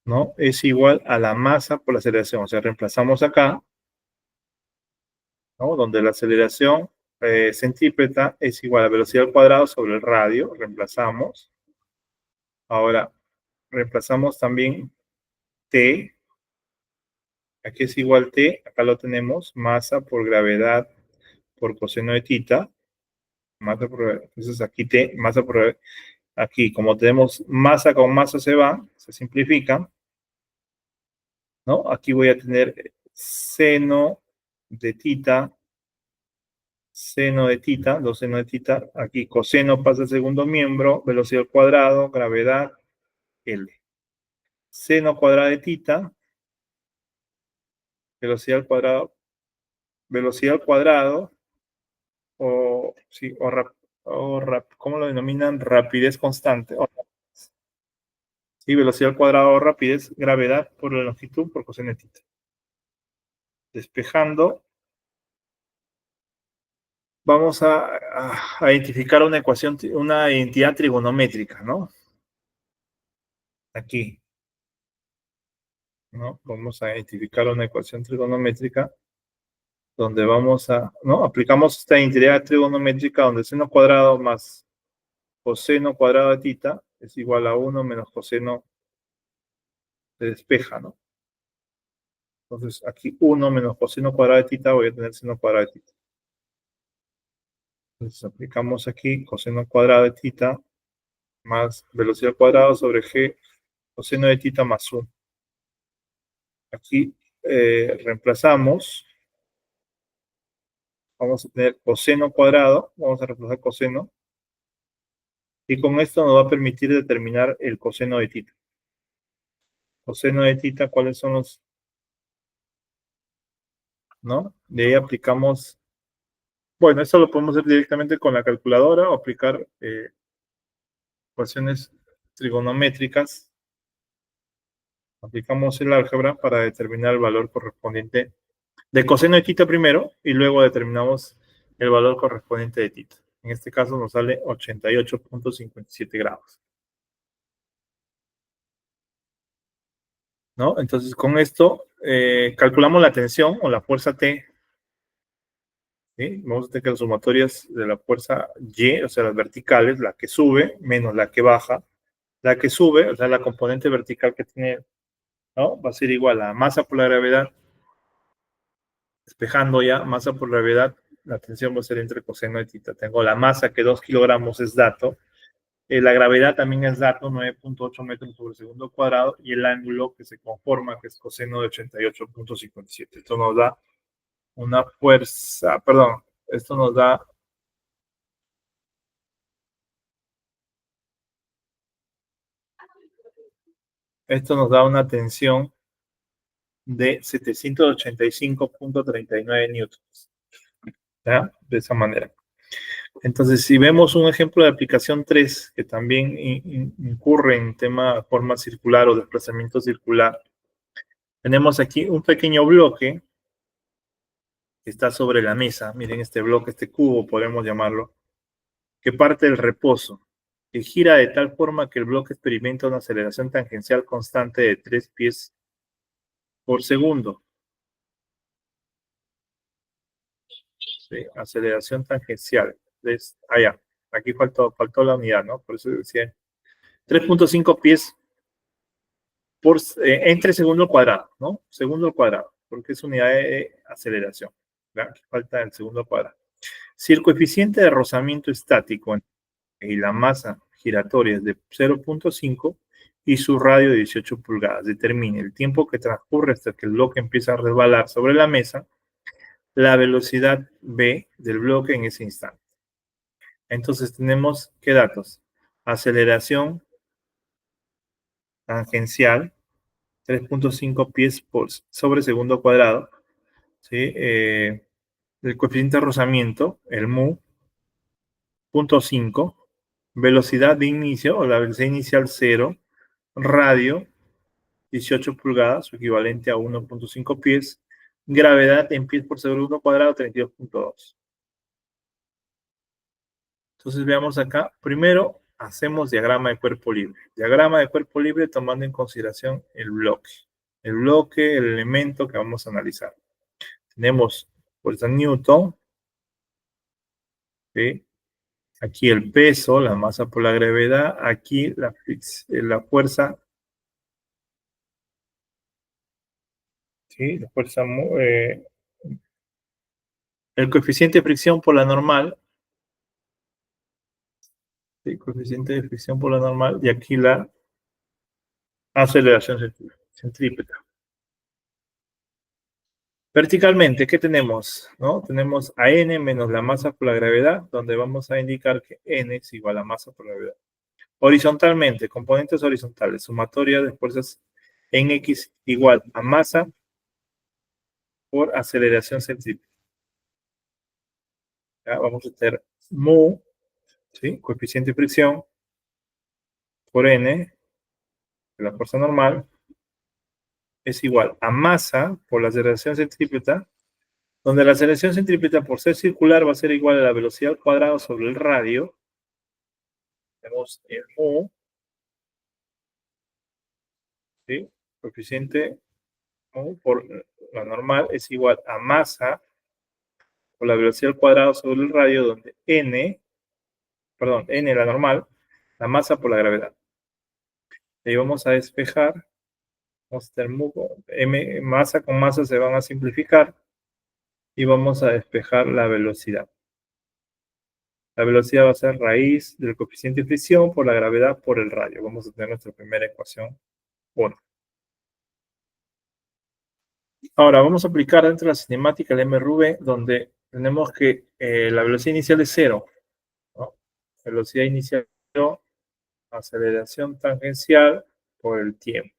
¿No? Es igual a la masa por la aceleración. O sea, reemplazamos acá, ¿no? Donde la aceleración centípeta es igual a velocidad al cuadrado sobre el radio. Reemplazamos. Ahora, reemplazamos también T. Aquí es igual T. Acá lo tenemos. Masa por gravedad por coseno de tita. Masa por gravedad. Entonces aquí T, masa por gravedad. Aquí, como tenemos masa con masa se va, se simplifica, ¿no? Aquí voy a tener seno de tita, dos seno de tita, aquí coseno pasa al segundo miembro, velocidad al cuadrado, gravedad, L. Seno cuadrado de tita, velocidad al cuadrado, o, sí, ¿cómo lo denominan? Rapidez constante. Sí, velocidad al cuadrado o rapidez, gravedad por la longitud por coseno de tita. Despejando, vamos a identificar una ecuación, una identidad trigonométrica, ¿no? Aquí, ¿no? Vamos a identificar una ecuación trigonométrica donde vamos a, ¿no? Aplicamos esta identidad trigonométrica donde seno cuadrado más coseno cuadrado de tita es igual a 1 menos coseno se despeja, ¿no? Entonces, aquí 1 menos coseno cuadrado de tita, voy a tener seno cuadrado de tita. Entonces, aplicamos aquí coseno cuadrado de tita más velocidad al cuadrado sobre g coseno de tita más 1. Aquí reemplazamos, vamos a tener coseno cuadrado, vamos a reemplazar coseno, y con esto nos va a permitir determinar el coseno de tita. Coseno de tita, ¿cuáles son los? ¿No? De ahí aplicamos, bueno, esto lo podemos hacer directamente con la calculadora o aplicar ecuaciones trigonométricas. Aplicamos el álgebra para determinar el valor correspondiente de coseno de tita primero y luego determinamos el valor correspondiente de tita. En este caso nos sale 88.57 grados. ¿No? Entonces con esto calculamos la tensión o la fuerza T. ¿Sí? Vamos a tener que las sumatorias de la fuerza Y, o sea, las verticales, la que sube menos la que baja. La que sube, o sea, la componente vertical que tiene, ¿no? Va a ser igual a masa por la gravedad. Despejando ya, masa por gravedad, la tensión va a ser entre coseno y tita. Tengo la masa, que 2 kilogramos es dato. La gravedad también es dato, 9.8 metros sobre segundo cuadrado. Y el ángulo que se conforma, que es coseno de 88.57. Esto nos da una fuerza, perdón, esto nos da una tensión de 785.39 newtons. ¿Ya? De esa manera. Entonces, si vemos un ejemplo de aplicación 3, que también incurre en tema forma circular o desplazamiento circular, tenemos aquí un pequeño bloque que está sobre la mesa. Miren este bloque, este cubo, podemos llamarlo, que parte del reposo, que gira de tal forma que el bloque experimenta una aceleración tangencial constante de 3 pies por segundo. ¿Sí? Aceleración tangencial. Allá, aquí faltó la unidad, ¿no? Por eso decía 3.5 pies entre segundo al cuadrado, ¿no? Segundo al cuadrado, porque es unidad de aceleración. ¿Verdad? Aquí falta el segundo al cuadrado. Si el coeficiente de rozamiento estático y la masa giratoria es de 0.5 y su radio de 18 pulgadas, determine el tiempo que transcurre hasta que el bloque empieza a resbalar sobre la mesa, la velocidad v del bloque en ese instante. Entonces tenemos, ¿qué datos? Aceleración tangencial, 3.5 pies sobre segundo cuadrado. ¿Sí? El coeficiente de rozamiento, el mu, 0.5. Velocidad de inicio, o la velocidad inicial 0. Radio, 18 pulgadas, su equivalente a 1.5 pies. Gravedad en pies por segundo cuadrado, 32.2. Entonces veamos acá. Primero hacemos diagrama de cuerpo libre. Diagrama de cuerpo libre tomando en consideración el bloque. El bloque, el elemento que vamos a analizar. Tenemos fuerza Newton. ¿Sí? Aquí el peso, la masa por la gravedad. Aquí la fuerza. ¿Sí? La fuerza. El coeficiente de fricción por la normal. ¿Sí? Coeficiente de fricción por la normal. Y aquí la aceleración centrípeta. Verticalmente, ¿qué tenemos? ¿No? Tenemos a n menos la masa por la gravedad, donde vamos a indicar que n es igual a masa por la gravedad. Horizontalmente, componentes horizontales, sumatoria de fuerzas en x igual a masa por aceleración centrípeta. ¿Ya? Vamos a tener mu, ¿sí? Coeficiente de fricción, por n, de la fuerza normal, es igual a masa por la aceleración centrípeta, donde la aceleración centrípeta, por ser circular, va a ser igual a la velocidad al cuadrado sobre el radio. Tenemos el mu, ¿sí? Coeficiente mu por la normal es igual a masa por la velocidad al cuadrado sobre el radio, donde n la normal, la masa por la gravedad. Y vamos a despejar Vamos a tener masa con masa se van a simplificar y vamos a despejar la velocidad. La velocidad va a ser raíz del coeficiente de fricción por la gravedad por el radio. Vamos a tener nuestra primera ecuación 1. Ahora vamos a aplicar dentro de la cinemática el MRV, donde tenemos que la velocidad inicial es 0, ¿no? Velocidad inicial 0, aceleración tangencial por el tiempo.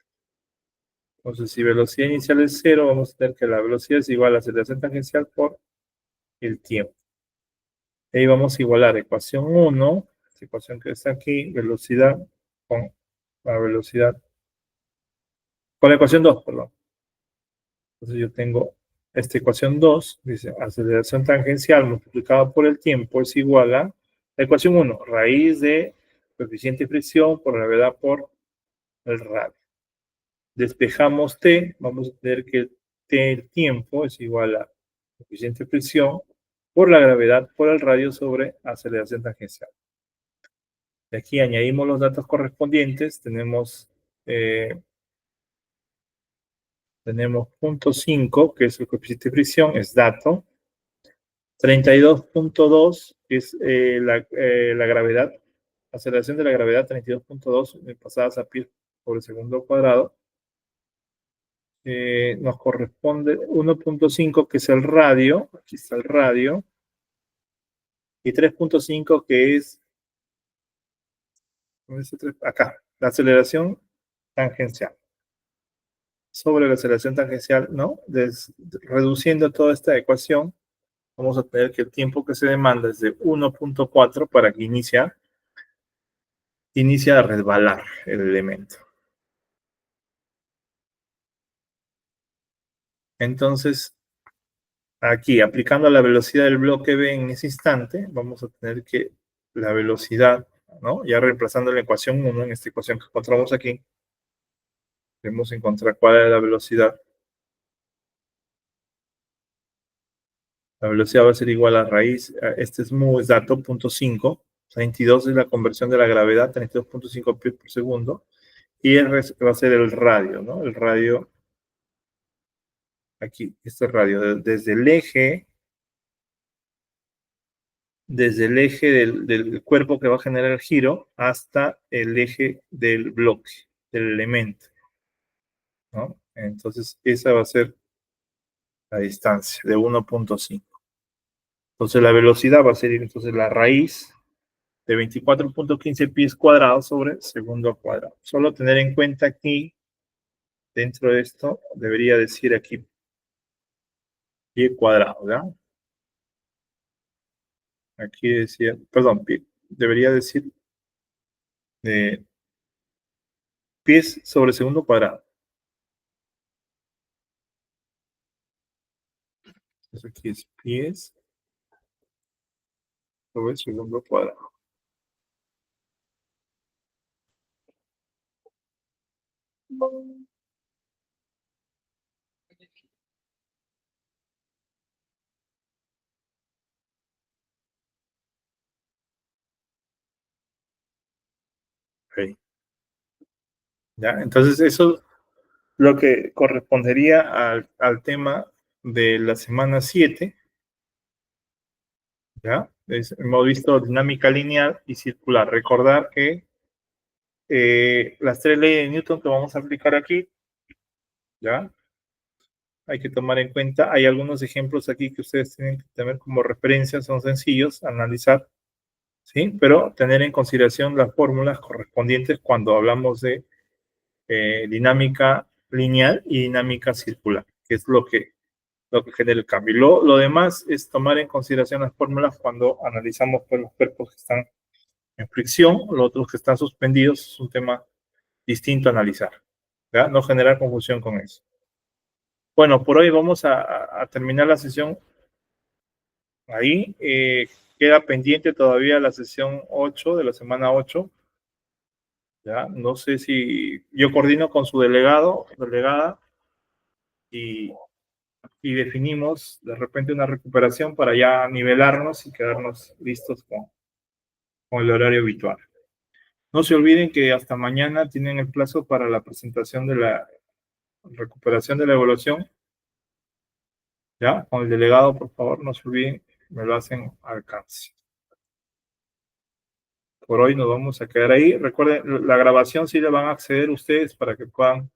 Entonces, si velocidad inicial es 0, vamos a tener que la velocidad es igual a aceleración tangencial por el tiempo. Ahí vamos a igualar ecuación 1, esta ecuación que está aquí, velocidad con la velocidad, con la ecuación 2, perdón. Entonces yo tengo esta ecuación 2, dice aceleración tangencial multiplicada por el tiempo es igual a la ecuación 1, raíz de coeficiente de fricción por gravedad por el radio. Despejamos T, vamos a tener que T el tiempo es igual a coeficiente de fricción por la gravedad por el radio sobre aceleración tangencial. De aquí añadimos los datos correspondientes, tenemos 0.5, que es el coeficiente de fricción, es dato. 32.2 es la gravedad, aceleración de la gravedad, 32.2 pasadas a pi por el segundo cuadrado. Nos corresponde 1.5, que es el radio, aquí está el radio, y 3.5, que es, acá, la aceleración tangencial. Sobre la aceleración tangencial, ¿no? Reduciendo toda esta ecuación, vamos a tener que el tiempo que se demanda es de 1.4 para que inicie a resbalar el elemento. Entonces, aquí, aplicando la velocidad del bloque B en ese instante, vamos a tener que la velocidad, ¿no? Ya reemplazando la ecuación 1 en esta ecuación que encontramos aquí, debemos encontrar cuál es la velocidad. La velocidad va a ser igual a raíz, este es mu, es dato, 0.5, 32 es la conversión de la gravedad, 32.5 pies por segundo, y R va a ser el radio, ¿no? El radio, aquí, este radio, desde el eje del cuerpo que va a generar el giro hasta el eje del bloque, del elemento, ¿no? Entonces, esa va a ser la distancia de 1.5. Entonces, la velocidad va a ser entonces la raíz de 24.15 pies cuadrados sobre segundo cuadrado. Solo tener en cuenta aquí, dentro de esto, debería decir aquí pie cuadrado, ¿ya? Aquí decía, perdón, debería decir pies sobre segundo cuadrado. Entonces aquí es pies sobre segundo cuadrado. Okay. ¿Ya? Entonces eso lo que correspondería al tema de la semana 7, ¿ya? Hemos visto dinámica lineal y circular. Recordar que las 3 leyes de Newton que vamos a aplicar aquí, ¿ya? Hay que tomar en cuenta, hay algunos ejemplos aquí que ustedes tienen que tener como referencia, son sencillos, analizar, ¿sí? Pero tener en consideración las fórmulas correspondientes cuando hablamos de dinámica lineal y dinámica circular, que es lo que genera el cambio. Lo demás es tomar en consideración las fórmulas cuando analizamos pues, los cuerpos que están en fricción, los otros que están suspendidos, es un tema distinto a analizar, ¿ya? No generar confusión con eso. Bueno, por hoy vamos a terminar la sesión ahí. Queda pendiente todavía la sesión 8 de la semana 8. ¿Ya? No sé si yo coordino con su delegada, y definimos de repente una recuperación para ya nivelarnos y quedarnos listos con el horario habitual. No se olviden que hasta mañana tienen el plazo para la presentación de la recuperación de la evaluación. Ya, con el delegado, por favor, no se olviden, me lo hacen al alcance. Por hoy nos vamos a quedar ahí. Recuerden, la grabación sí le van a acceder ustedes para que puedan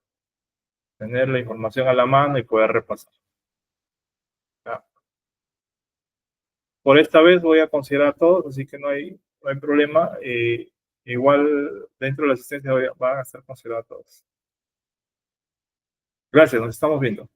tener la información a la mano y poder repasar. Ya. Por esta vez voy a considerar a todos, así que no hay problema. Igual dentro de la asistencia van a estar considerados todos. Gracias, nos estamos viendo.